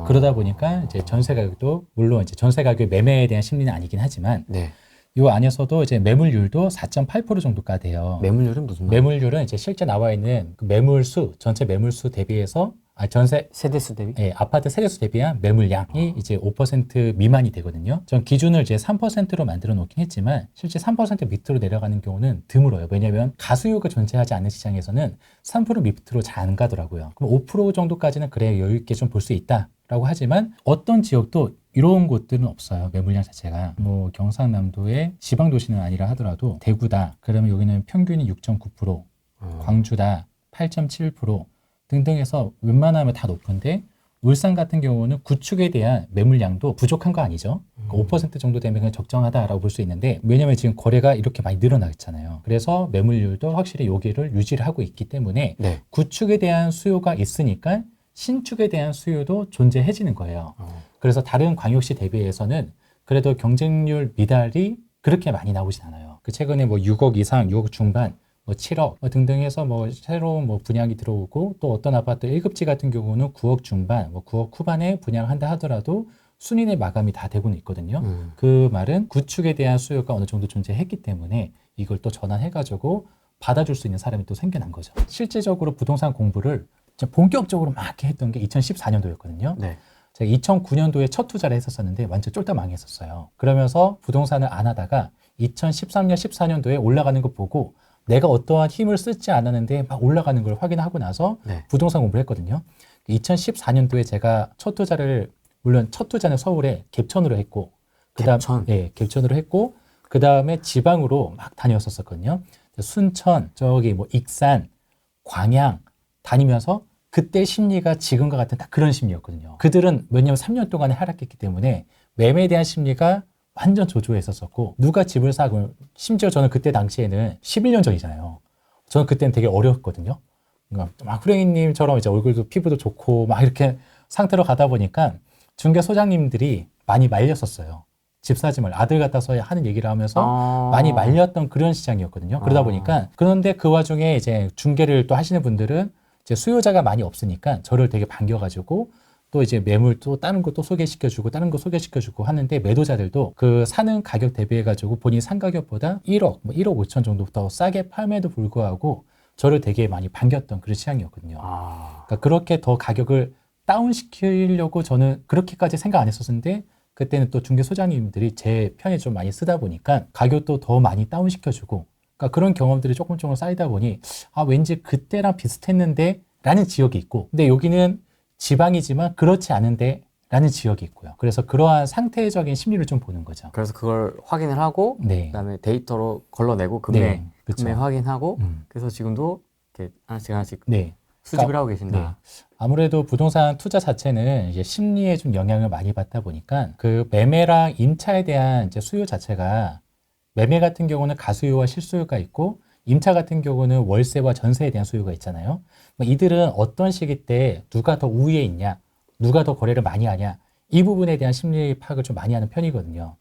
그러다 보니까 이제 전세 가격도 물론 이제 전세 가격 매매에 대한 심리는 아니긴 하지만 네. 이 안에서도 이제 매물률도 4.8% 정도가 돼요. 매물률은 무슨 말이에요? 매물률은 이제 실제 나와 있는 그 매물수, 전체 매물수 대비해서 전세 세대수 대비? 예, 아파트 세대수 대비한 매물량이 이제 5% 미만이 되거든요. 전 기준을 이제 3%로 만들어 놓긴 했지만 실제 3% 밑으로 내려가는 경우는 드물어요. 왜냐하면 가수요가 존재하지 않는 시장에서는 3% 밑으로 잘 안 가더라고요. 그럼 5% 정도까지는 그래 여유 있게 좀 볼 수 있다라고 하지만 어떤 지역도 이런 곳들은 없어요. 매물량 자체가. 뭐 경상남도의 지방 도시는 아니라 하더라도 대구다. 그러면 여기는 평균이 6.9%, 광주다 8.7% 등등 해서 웬만하면 다 높은데 울산 같은 경우는 구축에 대한 매물량도 부족한 거 아니죠. 5% 정도 되면 그냥 적정하다라고 볼 수 있는데 왜냐면 지금 거래가 이렇게 많이 늘어나잖아요. 그래서 매물률도 확실히 여기를 유지를 하고 있기 때문에 네. 구축에 대한 수요가 있으니까 신축에 대한 수요도 존재해지는 거예요. 그래서 다른 광역시 대비해서는 그래도 경쟁률 미달이 그렇게 많이 나오진 않아요. 그 최근에 뭐 6억 이상, 6억 중반, 뭐 7억 등등 해서 뭐 새로운 뭐 분양이 들어오고 또 어떤 아파트 1급지 같은 경우는 9억 중반, 뭐 9억 후반에 분양한다 하더라도 순인의 마감이 다 되고는 있거든요. 그 말은 구축에 대한 수요가 어느 정도 존재했기 때문에 이걸 또 전환해가지고 받아줄 수 있는 사람이 또 생겨난 거죠. 실제적으로 부동산 공부를 본격적으로 막 이렇게 했던 게 2014년도였거든요. 네. 제가 2009년도에 첫 투자를 했었었는데 완전 쫄딱 망했었어요. 그러면서 부동산을 안 하다가 2013년, 14년도에 올라가는 거 보고 내가 어떠한 힘을 쓰지 않았는데 막 올라가는 걸 확인하고 나서 네. 부동산 공부를 했거든요. 2014년도에 제가 첫 투자를 물론 첫 투자는 서울에 갭천으로 했고 그다음 갭천? 예, 갭천으로 했고 그다음에 지방으로 막 다녔었거든요. 순천, 저기 뭐 익산, 광양 다니면서 그때 심리가 지금과 같은 딱 그런 심리였거든요. 그들은 왜냐하면 3년 동안에 하락했기 때문에 매매에 대한 심리가 완전 조조했었었고 누가 집을 사고 심지어 저는 그때 당시에는 11년 전이잖아요. 저는 그때는 되게 어려웠거든요. 그러니까 막 후랭이님처럼 이제 얼굴도 피부도 좋고 막 이렇게 상태로 가다 보니까 중개 소장님들이 많이 말렸었어요. 집 사지 말 아들 갖다서 하는 얘기를 하면서 많이 말렸던 그런 시장이었거든요. 그러다 보니까 그런데 그 와중에 이제 중개를 또 하시는 분들은 이제 수요자가 많이 없으니까 저를 되게 반겨가지고 또 이제 매물 또 다른 거 또 소개시켜주고 다른 거 소개시켜주고 하는데 매도자들도 그 사는 가격 대비해가지고 본인 산 가격보다 1억, 뭐 1억 5천 정도 더 싸게 팔매도 불구하고 저를 되게 많이 반겼던 그런 시장이었거든요. 그러니까 그렇게 더 가격을 다운시키려고 저는 그렇게까지 생각 안 했었는데 그때는 또 중개 소장님들이 제 편에 좀 많이 쓰다 보니까 가격도 더 많이 다운시켜주고 그러니까 그런 경험들이 조금 쌓이다 보니 왠지 그때랑 비슷했는데 라는 지역이 있고 근데 여기는 지방이지만 그렇지 않은데 라는 지역이 있고요. 그래서 그러한 상태적인 심리를 좀 보는 거죠. 그래서 그걸 확인을 하고 네. 그다음에 데이터로 걸러내고 금매 네, 그렇죠. 확인하고 그래서 지금도 이렇게 하나씩 네. 수집을 하고 계신다. 네. 아무래도 부동산 투자 자체는 이제 심리에 좀 영향을 많이 받다 보니까 그 매매랑 임차에 대한 이제 수요 자체가 매매 같은 경우는 가수요와 실수요가 있고 임차 같은 경우는 월세와 전세에 대한 수요가 있잖아요. 이들은 어떤 시기 때 누가 더 우위에 있냐, 누가 더 거래를 많이 하냐 이 부분에 대한 심리 파악을 좀 많이 하는 편이거든요.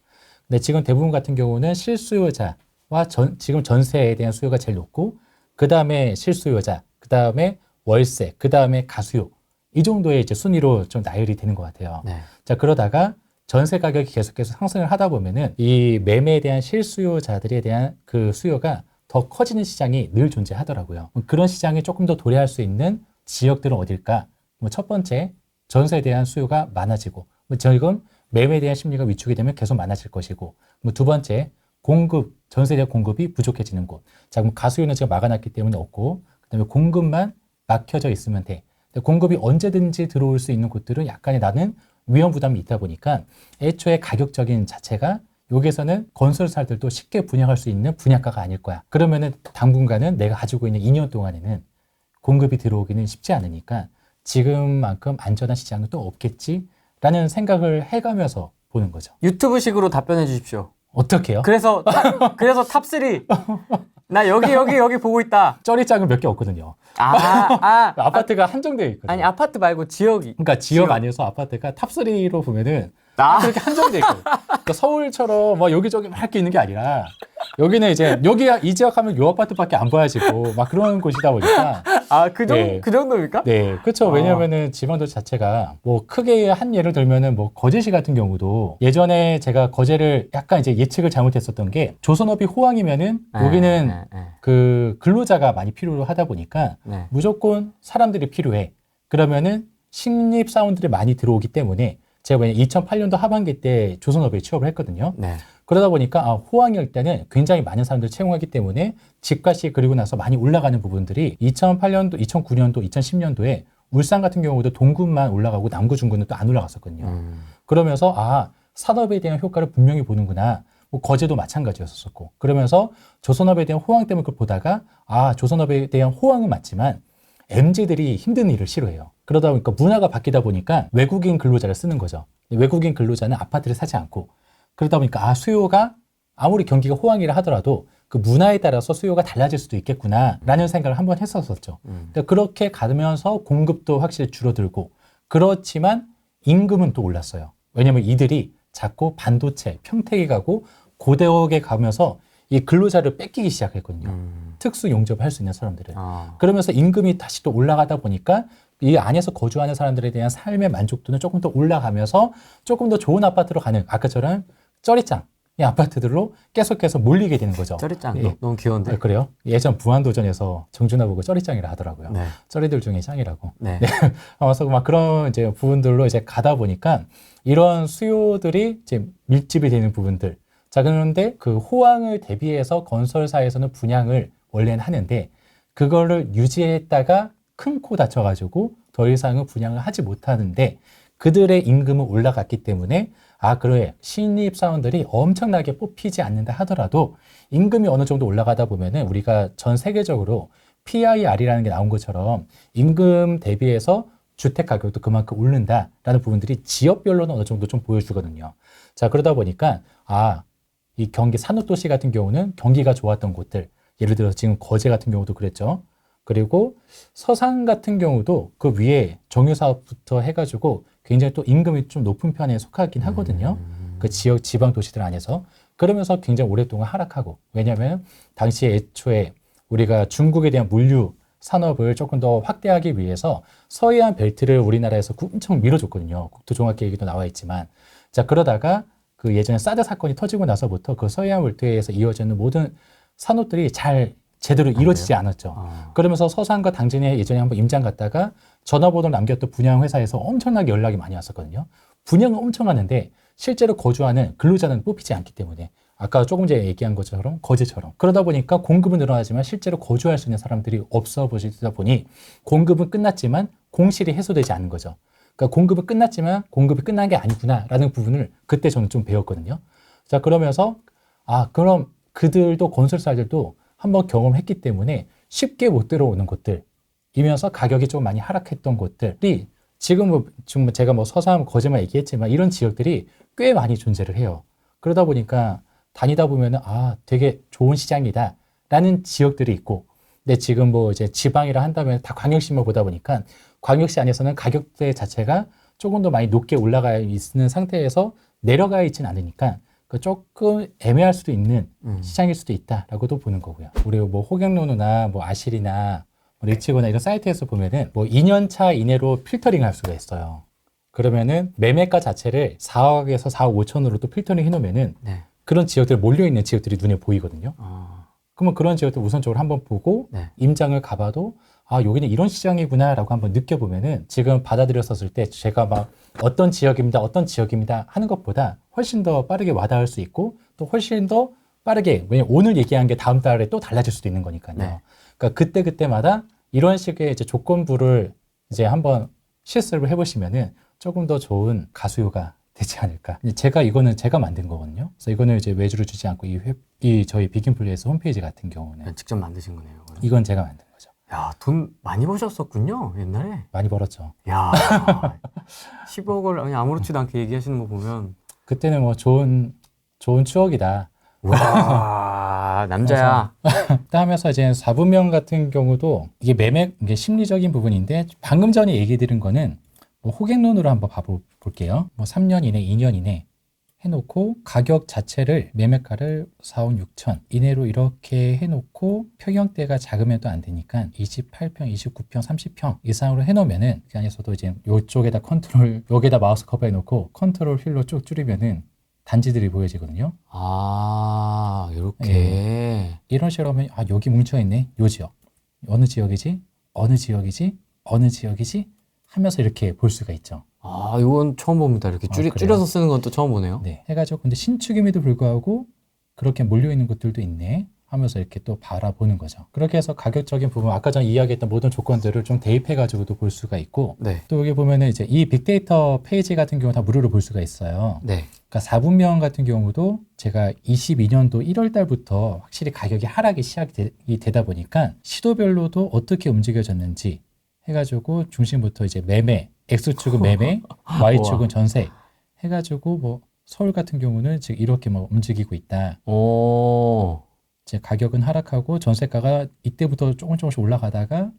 근데 지금 대부분 같은 경우는 실수요자와 지금 전세에 대한 수요가 제일 높고 그 다음에 실수요자, 그 다음에 월세, 그 다음에 가수요 이 정도의 이제 순위로 좀 나열이 되는 것 같아요. 네. 자 그러다가 전세 가격이 계속해서 상승을 하다 보면은 이 매매에 대한 실수요자들에 대한 그 수요가 더 커지는 시장이 늘 존재하더라고요. 그런 시장이 조금 더 도래할 수 있는 지역들은 어딜까? 첫 번째, 전세에 대한 수요가 많아지고, 지금 매매에 대한 심리가 위축이 되면 계속 많아질 것이고, 두 번째, 전세에 대한 공급이 부족해지는 곳. 자, 그럼 가수요는 지금 막아놨기 때문에 없고, 그다음에 공급만 막혀져 있으면 돼. 공급이 언제든지 들어올 수 있는 곳들은 약간의 나는 위험 부담이 있다 보니까 애초에 가격적인 자체가 여기에서는 건설사들도 쉽게 분양할 수 있는 분양가가 아닐 거야. 그러면은 당분간은 내가 가지고 있는 2년 동안에는 공급이 들어오기는 쉽지 않으니까 지금만큼 안전한 시장은 또 없겠지라는 생각을 해가면서 보는 거죠. 유튜브식으로 답변해 주십시오. 어떻게요? 그래서 탑3 나 여기 보고 있다. 쩌리짱은 몇 개 없거든요. 아파트가 한정되어 있거든요. 아니 아파트 말고 지역이. 그러니까 지역 안에서 아파트가 탑3로 보면은 아. 그렇게 한정되어 있거든요. 그러니까 서울처럼 막 여기저기 막 이렇게 있는 게 아니라 여기는 이제 이 지역 하면 요 아파트밖에 안 보여지고 막 그런 곳이다 보니까 네. 그 정도입니까? 네, 그렇죠. 왜냐하면은 지방도시 자체가 뭐 크게 한 예를 들면은 뭐 거제시 같은 경우도 예전에 제가 거제를 약간 이제 예측을 잘못했었던 게 조선업이 호황이면은 여기는 그 근로자가 많이 필요로 하다 보니까 무조건 사람들이 필요해. 그러면은 신입 사원들이 많이 들어오기 때문에 제가 2008년도 하반기 때 조선업에 취업을 했거든요. 그러다 보니까 호황일 때는 굉장히 많은 사람들을 채용하기 때문에 집값이 그리고 나서 많이 올라가는 부분들이 2008년도, 2009년도, 2010년도에 울산 같은 경우도 동구만 올라가고 남구, 중구는 또 안 올라갔었거든요. 그러면서 산업에 대한 효과를 분명히 보는구나. 뭐 거제도 마찬가지였었고 그러면서 조선업에 대한 호황 때문에 그걸 보다가 조선업에 대한 호황은 맞지만 MZ들이 힘든 일을 싫어해요. 그러다 보니까 문화가 바뀌다 보니까 외국인 근로자를 쓰는 거죠. 외국인 근로자는 아파트를 사지 않고 그러다 보니까 수요가 아무리 경기가 호황이라 하더라도 그 문화에 따라서 수요가 달라질 수도 있겠구나라는 생각을 한번 했었었죠. 그러니까 그렇게 가면서 공급도 확실히 줄어들고 그렇지만 임금은 또 올랐어요. 왜냐하면 이들이 자꾸 반도체, 평택에 가고 고대역에 가면서 이 근로자를 뺏기기 시작했거든요. 특수 용접을 할 수 있는 사람들은. 그러면서 임금이 다시 또 올라가다 보니까 이 안에서 거주하는 사람들에 대한 삶의 만족도는 조금 더 올라가면서 조금 더 좋은 아파트로 가는 아까처럼 쩌리짱 이 아파트들로 계속해서 몰리게 되는 거죠. 쩌리짱 너무 귀여운데. 그래요? 예전 무한도전에서 정준하 보고 쩌리짱이라 하더라고요. 쩌리들 중에 짱이라고. 그래서 막 그런 이제 부분들로 이제 가다 보니까 이런 수요들이 이제 밀집이 되는 부분들. 자, 그런데 그 호황을 대비해서 건설사에서는 분양을 원래는 하는데 그거를 유지했다가 큰 코 다쳐가지고 더 이상은 분양을 하지 못하는데 그들의 임금은 올라갔기 때문에 그래 신입 사원들이 엄청나게 뽑히지 않는다 하더라도 임금이 어느 정도 올라가다 보면은 우리가 전 세계적으로 PIR이라는 게 나온 것처럼 임금 대비해서 주택 가격도 그만큼 오른다라는 부분들이 지역별로는 어느 정도 좀 보여주거든요. 자, 그러다 보니까 이 경기 산업도시 같은 경우는 경기가 좋았던 곳들, 예를 들어서 지금 거제 같은 경우도 그랬죠. 그리고 서산 같은 경우도 그 위에 정유사업부터 해가지고 굉장히 또 임금이 좀 높은 편에 속하긴 하거든요. 그 지역 지방 도시들 안에서. 그러면서 굉장히 오랫동안 하락하고. 왜냐하면 당시에 애초에 우리가 중국에 대한 물류 산업을 조금 더 확대하기 위해서 서해안 벨트를 우리나라에서 엄청 밀어줬거든요. 국토종합계획에도 나와 있지만. 자, 그러다가 그 예전에 사드 사건이 터지고 나서부터 그 서해안 벨트에서 이어지는 모든 산업들이 잘 제대로 이루어지지 않았죠. 그러면서 서산과 당진에 예전에 한번 임장 갔다가 전화번호를 남겼던 분양회사에서 엄청나게 연락이 많이 왔었거든요. 분양은 엄청 하는데 실제로 거주하는 근로자는 뽑히지 않기 때문에 아까 조금 전에 얘기한 것처럼 거제처럼 그러다 보니까 공급은 늘어나지만 실제로 거주할 수 있는 사람들이 없어 보시다 보니 공급은 끝났지만 공실이 해소되지 않는 거죠. 그러니까 공급은 끝났지만 공급이 끝난 게 아니구나라는 부분을 그때 저는 좀 배웠거든요. 자, 그러면서 그럼 그들도 건설사들도 한번 경험했기 때문에 쉽게 못 들어오는 곳들이면서 가격이 좀 많이 하락했던 곳들이 지금 제가 서산, 거제만 얘기했지만 이런 지역들이 꽤 많이 존재를 해요. 그러다 보니까 다니다 보면은 되게 좋은 시장이다 라는 지역들이 있고 근데 지금 이제 지방이라 한다면 다 광역시만 보다 보니까 광역시 안에서는 가격대 자체가 조금 더 많이 높게 올라가 있는 상태에서 내려가 있지는 않으니까 조금 애매할 수도 있는 시장일 수도 있다라고도 보는 거고요. 우리 호갱노노나 아실이나 리치고나 이런 사이트에서 보면은 2년 차 이내로 필터링 할 수가 있어요. 그러면은 매매가 자체를 4억에서 4억 5천으로 또 필터링 해놓으면은 그런 지역들 몰려있는 지역들이 눈에 보이거든요. 그러면 그런 지역들 우선적으로 한번 보고 임장을 가봐도 여기는 이런 시장이구나 라고 한번 느껴보면은 지금 받아들였었을 때 제가 어떤 지역입니다 하는 것보다 훨씬 더 빠르게 와닿을 수 있고 또 훨씬 더 빠르게 왜냐면 오늘 얘기한 게 다음 달에 또 달라질 수도 있는 거니까요. 그러니까 그때마다 이런 식의 이제 조건부를 이제 한번 실습을 해보시면은 조금 더 좋은 가수요가 되지 않을까. 이거는 제가 만든 거거든요. 그래서 이거는 이제 외주를 주지 않고 이 저희 비긴플레이스 홈페이지 같은 경우는 직접 만드신 거네요. 그럼. 이건 제가 만든 거죠. 야, 돈 많이 버셨었군요, 옛날에. 많이 벌었죠. 야, 10억을 아무렇지도 않게 얘기하시는 거 보면 그때는 좋은 추억이다. 와. 아, 남자야. 하면서 이제 4분명 같은 경우도 이게 이게 심리적인 부분인데 방금 전에 얘기 드린 거는 뭐 호갱론으로 한번 봐볼게요. 뭐 3년 이내, 2년 이내 해놓고 가격 자체를 매매가를 4억 6천 이내로 이렇게 해놓고 평형대가 작으면 또 안 되니까 28평, 29평, 30평 이상으로 해놓으면은 그 안에서도 이제 요쪽에다 여기다 마우스 커버 해놓고 컨트롤 휠로 쭉 줄이면은 단지들이 보여지거든요. 아, 이렇게. 이런 식으로 하면 아 여기 뭉쳐있네. 요 지역. 어느 지역이지? 어느 지역이지? 어느 지역이지? 하면서 이렇게 볼 수가 있죠. 아, 이건 처음 봅니다. 이렇게 그래요? 줄여서 쓰는 건 또 처음 보네요. 네. 해가지고 근데 신축임에도 불구하고 그렇게 몰려있는 것들도 있네 하면서 이렇게 또 바라보는 거죠. 그렇게 해서 가격적인 부분 아까 전에 이야기했던 모든 조건들을 좀 대입해가지고도 볼 수가 있고 네. 또 여기 보면은 이제 이 빅데이터 페이지 같은 경우 다 무료로 볼 수가 있어요. 네. 그러니까 4분명 같은 경우도 제가 22년도 1월 달부터 확실히 가격이 하락이 시작이 되다 보니까 시도별로도 어떻게 움직여졌는지 해가지고 중심부터 이제 매매, X축은 매매, Y축은 전세 해가지고 뭐 서울 같은 경우는 지금 이렇게 뭐 움직이고 있다. 오. 이제 가격은 하락하고 전세가가 이때부터 조금씩 올라가다가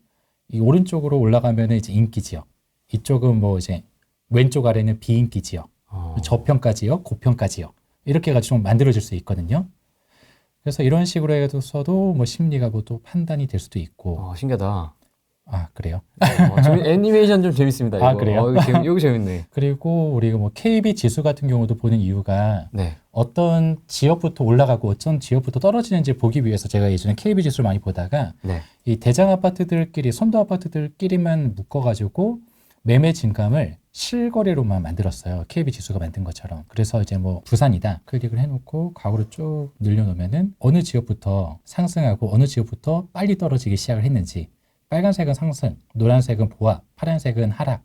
이 오른쪽으로 올라가면은 이제 인기 지역, 이쪽은 뭐 이제 왼쪽 아래는 비인기 지역, 저평가 지역, 고평가 지역 이렇게 해가지고 좀 만들어질 수 있거든요. 그래서 이런 식으로 해서도 뭐 심리가 뭐 또 판단이 될 수도 있고. 신기하다. 아 그래요? 애니메이션 좀 재밌습니다. 이거. 아, 그래요? 이거 재밌네. 그리고 우리가 뭐 KB 지수 같은 경우도 보는 이유가 네. 어떤 지역부터 올라가고 어떤 지역부터 떨어지는지 보기 위해서 제가 예전에 KB 지수를 많이 보다가 네. 이 대장 아파트들끼리 선도 아파트들끼리만 묶어가지고 매매 진감을 실거래로만 만들었어요. KB 지수가 만든 것처럼. 그래서 이제 뭐 부산이다 클릭을 해놓고 가구를 쭉 늘려놓으면은 어느 지역부터 상승하고 어느 지역부터 빨리 떨어지기 시작을 했는지, 빨간색은 상승, 노란색은 보합, 파란색은 하락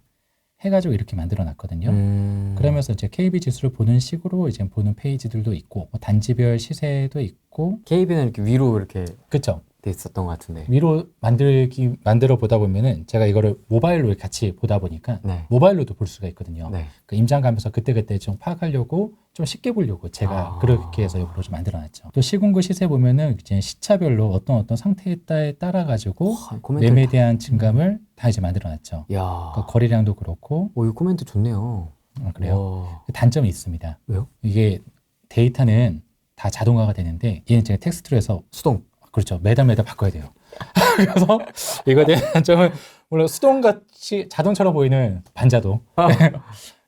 해가지고 이렇게 만들어놨거든요. 그러면서 이제 KB 지수를 보는 식으로 이제 보는 페이지들도 있고, 뭐 단지별 시세도 있고. KB는 이렇게 위로 이렇게 그렇죠. 돼 있었던 것 같은데. 위로 만들어 보다 보면은 제가 이거를 모바일로 같이 보다 보니까 네. 모바일로도 볼 수가 있거든요. 네. 그 임장 가면서 그때그때 좀 파악하려고 좀 쉽게 보려고 제가 그렇게 해서 이걸로 좀 만들어놨죠. 또 시군구 시세 보면은 이제 시차별로 어떤 상태에 따라 가지고 매매에 대한 증감을 다 이제 만들어놨죠. 야. 그러니까 거래량도 그렇고. 이 코멘트 좋네요. 그래요. 단점이 있습니다. 왜요? 이게 데이터는 다 자동화가 되는데 얘는 제가 텍스트로 해서 수동. 그렇죠. 매달 바꿔야 돼요. 그래서 이거에 대한 단점은 물론 수동같이 자동차로 보이는 반자동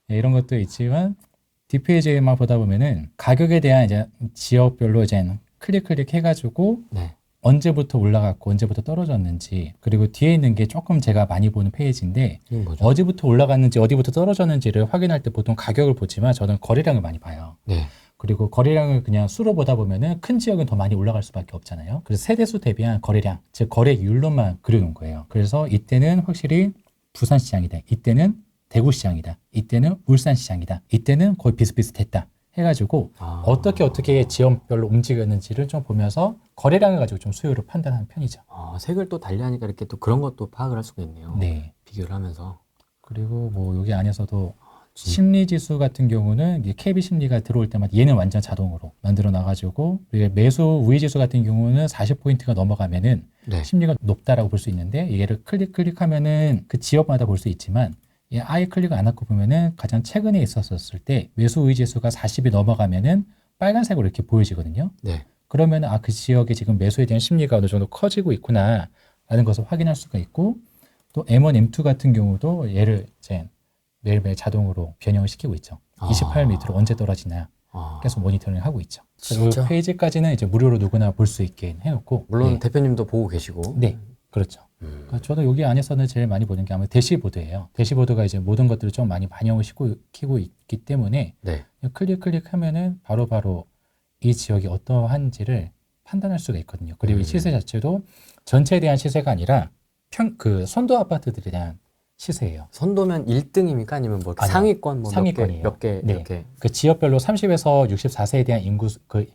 네, 이런 것도 있지만 뒷페이지만 보다 보면은 가격에 대한 이제 지역별로 이제 클릭 해가지고 네. 언제부터 올라갔고 언제부터 떨어졌는지, 그리고 뒤에 있는 게 조금 제가 많이 보는 페이지인데 이게 뭐죠? 어디부터 올라갔는지 어디부터 떨어졌는지를 확인할 때 보통 가격을 보지만 저는 거래량을 많이 봐요. 네. 그리고 거래량을 그냥 수로 보다 보면은 큰 지역은 더 많이 올라갈 수밖에 없잖아요. 그래서 세대수 대비한 거래량, 즉 거래율로만 그려놓은 거예요. 그래서 이때는 확실히 부산시장이다, 이때는 대구시장이다, 이때는 울산시장이다, 이때는 거의 비슷비슷했다 해가지고 어떻게 지역별로 움직였는지를 좀 보면서 거래량을 가지고 좀 수요를 판단하는 편이죠. 색을 또 달리하니까 이렇게 또 그런 것도 파악을 할 수가 있네요. 네. 비교를 하면서. 그리고 뭐 여기 안에서도 심리지수 같은 경우는 KB 심리가 들어올 때마다 얘는 완전 자동으로 만들어 놔가지고, 매수 우위지수 같은 경우는 40포인트가 넘어가면은 네. 심리가 높다라고 볼 수 있는데, 얘를 클릭하면은 그 지역마다 볼 수 있지만 얘 아예 클릭을 안 하고 보면은 가장 최근에 있었을 때 매수 우위지수가 40이 넘어가면은 빨간색으로 이렇게 보여지거든요. 네. 그러면 그 지역에 지금 매수에 대한 심리가 어느 정도 커지고 있구나 라는 것을 확인할 수가 있고, 또 M1, M2 같은 경우도 얘를 이제 매일매일 자동으로 변형을 시키고 있죠. 28 밑으로 언제 떨어지나 계속 모니터링 하고 있죠. 진짜? 그 페이지까지는 이제 무료로 누구나 볼 수 있게 해놓고. 물론 네. 대표님도 보고 계시고. 네, 그렇죠. 그러니까 저도 여기 안에서는 제일 많이 보는 게 아마 대시보드예요. 대시보드가 이제 모든 것들을 좀 많이 반영을 시키고 있기 때문에 네. 클릭하면은 바로바로 이 지역이 어떠한지를 판단할 수가 있거든요. 그리고 이 시세 자체도 전체에 대한 시세가 아니라 그 선도 아파트들에 대한 시세예요. 선도면 1등입니까? 아니면 뭐 아니요. 상위권 뭐 상위권이에요. 몇 개 네. 이렇게. 그 지역별로 30에서 64세에 대한 인구 그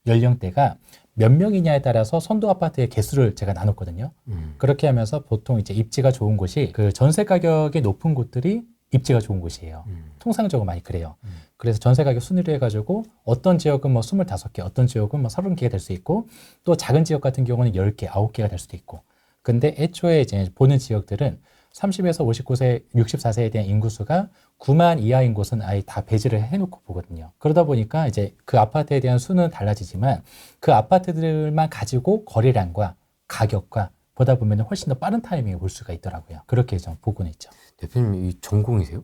연령대가 몇 명이냐에 따라서 선도 아파트의 개수를 제가 나눴거든요. 그렇게 하면서 보통 이제 입지가 좋은 곳이 그 전세 가격이 높은 곳들이 입지가 좋은 곳이에요. 통상적으로 많이 그래요. 그래서 전세 가격 순위로 해가지고 어떤 지역은 뭐 25개, 어떤 지역은 뭐 30개가 될 수 있고 또 작은 지역 같은 경우는 10개, 9개가 될 수도 있고. 근데 애초에 이제 보는 지역들은 30에서 59세, 64세에 대한 인구수가 9만 이하인 곳은 아예 다 배제를 해놓고 보거든요. 그러다 보니까 이제 그 아파트에 대한 수는 달라지지만 그 아파트들만 가지고 거래량과 가격과 보다 보면 훨씬 더 빠른 타이밍에 볼 수가 있더라고요. 그렇게 좀 보고는 있죠. 대표님 이 전공이세요?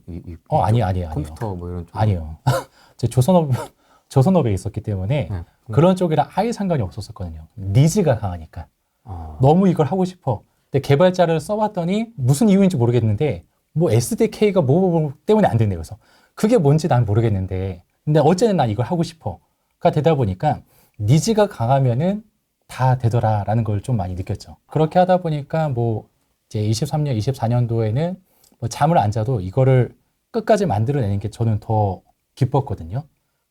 아니에요. 컴퓨터 뭐 이런 쪽? 아니요. 제 조선업에 있었기 때문에 네. 그런 쪽이랑 아예 상관이 없었거든요. 니즈가 강하니까. 너무 이걸 하고 싶어. 근데 개발자를 써봤더니 무슨 이유인지 모르겠는데 뭐 SDK가 뭐 때문에 안 된대요. 그래서 그게 뭔지 난 모르겠는데 근데 어쨌든 난 이걸 하고 싶어가 되다 보니까 니즈가 강하면은 다 되더라라는 걸 좀 많이 느꼈죠. 그렇게 하다 보니까 뭐 이제 23년, 24년도에는 뭐 잠을 안 자도 이거를 끝까지 만들어내는 게 저는 더 기뻤거든요.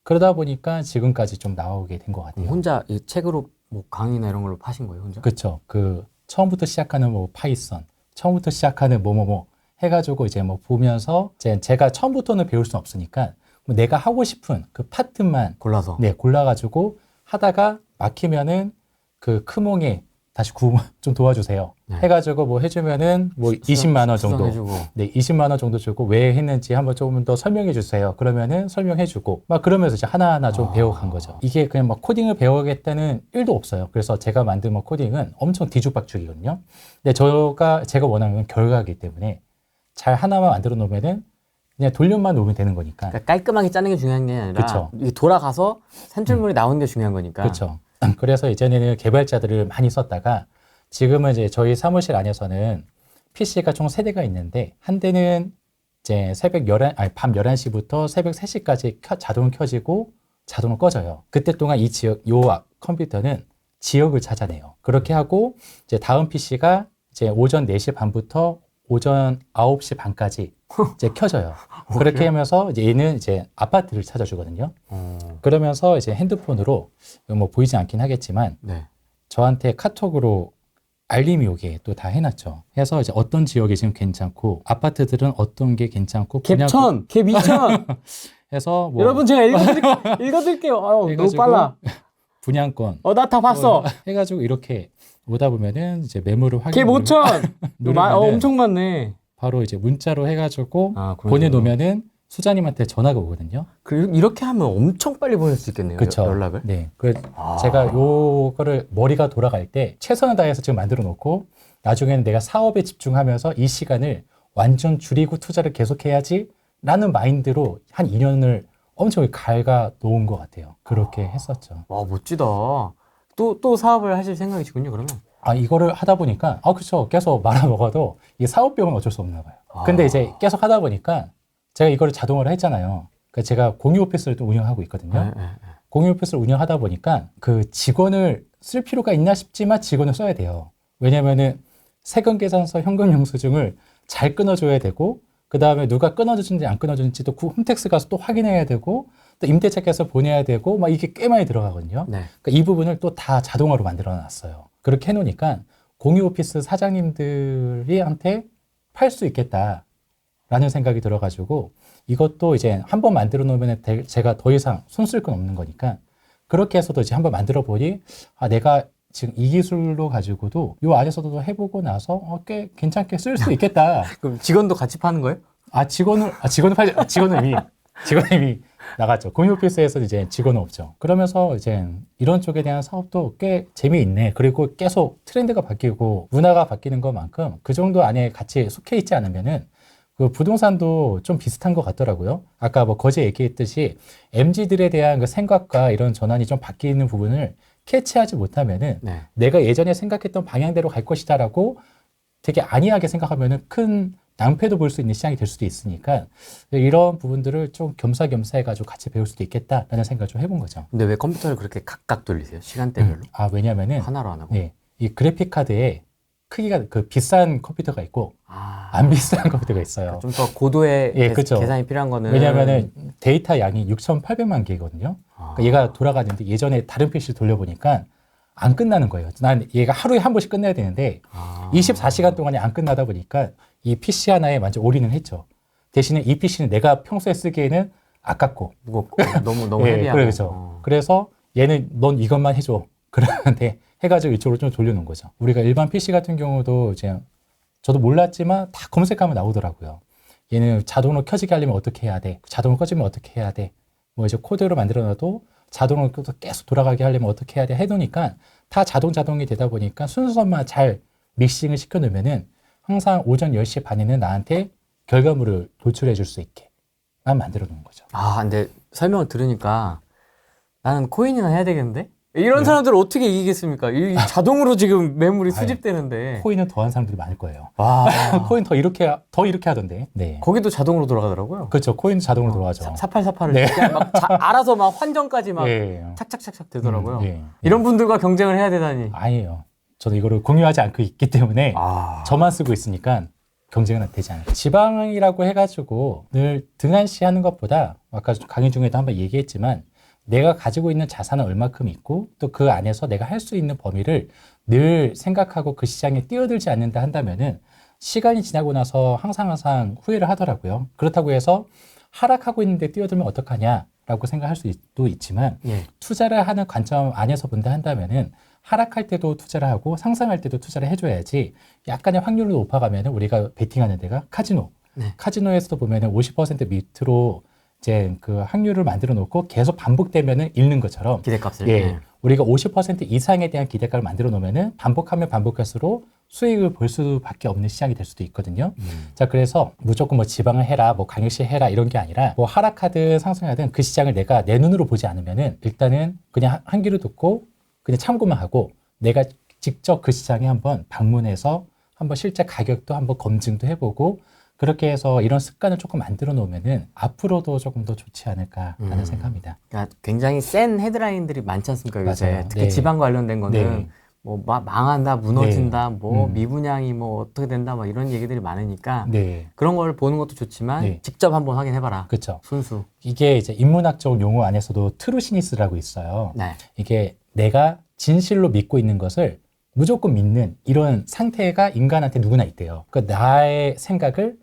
그러다 보니까 지금까지 좀 나오게 된 것 같아요. 혼자 이 책으로 뭐 강의나 이런 걸로 파신 거예요, 혼자? 그렇죠. 그 처음부터 시작하는 뭐 파이썬, 처음부터 시작하는 뭐뭐뭐 해가지고 이제 뭐 보면서 이제 제가 처음부터는 배울 수는 없으니까 뭐 내가 하고 싶은 그 파트만 골라서. 네 골라가지고 하다가 막히면은 그 크몽에 다시 좀 도와주세요. 네. 해가지고 뭐 해주면은 뭐 20만 원 정도, 수정해주고. 네 20만 원 정도 주고 왜 했는지 한번 조금 더 설명해 주세요. 그러면은 설명해주고 막 그러면서 이제 하나하나 좀 배워간 거죠. 이게 그냥 막 코딩을 배우겠다는 일도 없어요. 그래서 제가 만든 뭐 코딩은 엄청 뒤죽박죽이거든요. 근데 제가 원하는 건 결과이기 때문에 잘 하나만 만들어 놓으면은 그냥 돌려만 놓으면 되는 거니까. 그러니까 깔끔하게 짜는 게 중요한 게 아니라 그쵸. 이게 돌아가서 산출물이 나오는 게 중요한 거니까. 그렇죠. 그래서 예전에는 개발자들을 많이 썼다가 지금은 이제 저희 사무실 안에서는 PC가 총 3대가 있는데 한 대는 이제 밤 11시부터 새벽 3시까지 자동 켜지고 자동으로 꺼져요. 그때 동안 요 컴퓨터는 지역을 찾아내요. 그렇게 하고 이제 다음 PC가 이제 오전 4시 반부터 오전 9시 반까지 이제 켜져요. 그렇게 하면서 이제 얘는 이제 아파트를 찾아주거든요. 그러면서 이제 핸드폰으로 뭐 보이지 않긴 하겠지만 네. 저한테 카톡으로 알림이 오게 또 다 해놨죠. 해서 이제 어떤 지역이 지금 괜찮고 아파트들은 어떤 게 괜찮고 갭 1000, 갭 2000. 해서 뭐 여러분 제가 읽어드릴게요. 아유, 너무 해가지고 빨라. 분양권 나 다 봤어. 해가지고 이렇게 오다 보면은 이제 매물을 갭 확인 5000. 엄청 많네. 바로 이제 문자로 해가지고 그런 보내놓으면은 수자님한테 전화가 오거든요. 이렇게 하면 엄청 빨리 보낼 수 있겠네요. 그쵸. 연락을. 네. 제가 요거를 머리가 돌아갈 때 최선을 다해서 지금 만들어 놓고 나중에는 내가 사업에 집중하면서 이 시간을 완전 줄이고 투자를 계속해야지 라는 마인드로 한 2년을 엄청 갉아 놓은 것 같아요. 그렇게 했었죠. 와, 멋지다. 또 사업을 하실 생각이시군요, 그러면. 이거를 하다 보니까, 그쵸. 계속 말아먹어도 이 사업병은 어쩔 수 없나 봐요. 근데 이제 계속 하다 보니까 제가 이거를 자동화를 했잖아요. 그러니까 제가 공유 오피스를 또 운영하고 있거든요. 공유 오피스를 운영하다 보니까 그 직원을 쓸 필요가 있나 싶지만 직원을 써야 돼요. 왜냐면은 세금 계산서, 현금 영수증을 잘 끊어줘야 되고, 그 다음에 누가 끊어주는지 안 끊어주는지 또 홈택스 가서 또 확인해야 되고, 또 임대차께서 보내야 되고, 막 이게 꽤 많이 들어가거든요. 네. 그러니까 이 부분을 또 다 자동화로 만들어 놨어요. 그렇게 해놓으니까 공유 오피스 사장님들이한테 팔 수 있겠다라는 생각이 들어가지고 이것도 이제 한번 만들어 놓으면 제가 더 이상 손 쓸 건 없는 거니까 그렇게 해서도 이제 한번 만들어 보니 내가 지금 이 기술로 가지고도 요 안에서도 해보고 나서 꽤 괜찮게 쓸 수 있겠다. 그럼 직원도 같이 파는 거예요? 직원은 이미 나갔죠. 공유 오피스에서 이제 직원은 없죠. 그러면서 이제 이런 쪽에 대한 사업도 꽤 재미있네. 그리고 계속 트렌드가 바뀌고 문화가 바뀌는 것만큼 그 정도 안에 같이 속해 있지 않으면은 그 부동산도 좀 비슷한 것 같더라고요. 아까 뭐 거제 얘기했듯이 MZ들에 대한 그 생각과 이런 전환이 좀 바뀌는 부분을 캐치하지 못하면은 네. 내가 예전에 생각했던 방향대로 갈 것이다라고 되게 안이하게 생각하면은 큰 낭패도 볼 수 있는 시장이 될 수도 있으니까 이런 부분들을 좀 겸사겸사 해가지고 같이 배울 수도 있겠다라는 생각을 좀 해본 거죠. 근데 왜 컴퓨터를 그렇게 각각 돌리세요? 시간대별로? 왜냐면은 하나로 안 하고? 네, 이 그래픽 카드에 크기가 그 비싼 컴퓨터가 있고 안 비싼 컴퓨터가 있어요. 좀 더 고도의 그쵸. 계산이 필요한 거는 왜냐면은 데이터 양이 6,800만 개거든요. 그러니까 얘가 돌아가는데 예전에 다른 PC 돌려보니까 안 끝나는 거예요. 난 얘가 하루에 한 번씩 끝내야 되는데 24시간 동안이 안 끝나다 보니까 이 PC 하나에 완전 올인을 했죠. 대신에 이 PC는 내가 평소에 쓰기에는 아깝고 무겁고 너무 예, 헤비하고. 그렇죠. 그래서 얘는 넌 이것만 해줘. 그러는데 해가지고 이쪽으로 좀 돌려놓은 거죠. 우리가 일반 PC 같은 경우도 이제 저도 몰랐지만 다 검색하면 나오더라고요. 얘는 자동으로 켜지게 하려면 어떻게 해야 돼? 자동으로 꺼지면 어떻게 해야 돼? 뭐 이제 코드로 만들어놔도 자동으로 계속 돌아가게 하려면 어떻게 해야 돼? 해놓으니까 다 자동이 되다 보니까 순서만 잘 믹싱을 시켜놓으면은 항상 오전 10시 반에는 나한테 결과물을 도출해 줄 수 있게만 만들어 놓은 거죠. 아, 근데 설명을 들으니까 나는 코인이나 해야 되겠는데? 이런 네. 사람들을 어떻게 이기겠습니까? 이 자동으로 지금 매물이 수집되는데. 코인은 더한 사람들이 많을 거예요. 와. 코인 더 이렇게 하던데. 네. 거기도 자동으로 돌아가더라고요. 그렇죠. 코인 자동으로 돌아가죠. 4848을 네. 알아서 막 환전까지 막 예. 착착착착 되더라고요. 예. 이런 분들과 경쟁을 해야 되다니. 아니에요. 저는 이거를 공유하지 않고 있기 때문에 저만 쓰고 있으니까 경쟁은 되지 않아요. 지방이라고 해가지고 늘 등한시하는 것보다 아까 강의 중에도 한번 얘기했지만 내가 가지고 있는 자산은 얼마큼 있고 또 그 안에서 내가 할 수 있는 범위를 늘 생각하고 그 시장에 뛰어들지 않는다 한다면은 시간이 지나고 나서 항상 후회를 하더라고요. 그렇다고 해서 하락하고 있는데 뛰어들면 어떡하냐라고 생각할 수도 있지만 예. 투자를 하는 관점 안에서 본다 한다면은 하락할 때도 투자를 하고 상승할 때도 투자를 해줘야지 약간의 확률로 높아가면은 우리가 베팅하는 데가 카지노. 네. 카지노에서도 보면은 50% 밑으로 이제 그 확률을 만들어 놓고 계속 반복되면은 잃는 것처럼 기대값을. 예. 예. 우리가 50% 이상에 대한 기대감을 만들어 놓으면은 반복하면 반복할수록 수익을 볼 수밖에 없는 시장이 될 수도 있거든요. 자, 그래서 무조건 뭐 지방을 해라, 뭐 강역시 해라 이런 게 아니라 뭐 하락하든 상승하든 그 시장을 내가 내 눈으로 보지 않으면은 일단은 그냥 한 귀로 듣고 그냥 참고만 하고 내가 직접 그 시장에 한번 방문해서 한번 실제 가격도 한번 검증도 해보고 그렇게 해서 이런 습관을 조금 만들어 놓으면은 앞으로도 조금 더 좋지 않을까라는 생각합니다. 그러니까 굉장히 센 헤드라인들이 많지 않습니까, 요새. 맞아요. 특히 네. 지방 관련된 거는 네. 뭐 망한다, 무너진다, 네. 뭐 미분양이 뭐 어떻게 된다, 뭐 이런 얘기들이 많으니까 네, 그런 걸 보는 것도 좋지만 네. 직접 한번 확인해봐라. 그렇죠. 순수. 이게 이제 인문학적 용어 안에서도 트루시니스라고 있어요. 네. 이게 내가 진실로 믿고 있는 것을 무조건 믿는 이런 상태가 인간한테 누구나 있대요. 그 나의 생각을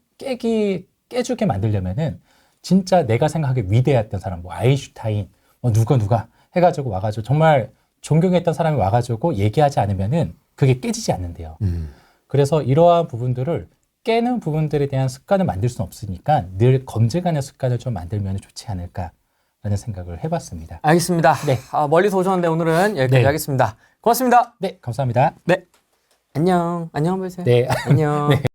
깨주게 만들려면은 진짜 내가 생각하기에 위대했던 사람, 뭐 아인슈타인, 뭐 누가 해가지고 와가지고 정말 존경했던 사람이 와가지고 얘기하지 않으면은 그게 깨지지 않는데요. 그래서 이러한 부분들을 깨는 부분들에 대한 습관을 만들 수는 없으니까 늘 검증하는 습관을 좀 만들면 좋지 않을까라는 생각을 해봤습니다. 알겠습니다. 네. 멀리서 오셨는데 오늘은 여기까지 네. 하겠습니다. 고맙습니다. 네, 감사합니다. 네. 안녕. 안녕 한번 해주세요. 네. 안녕. 네.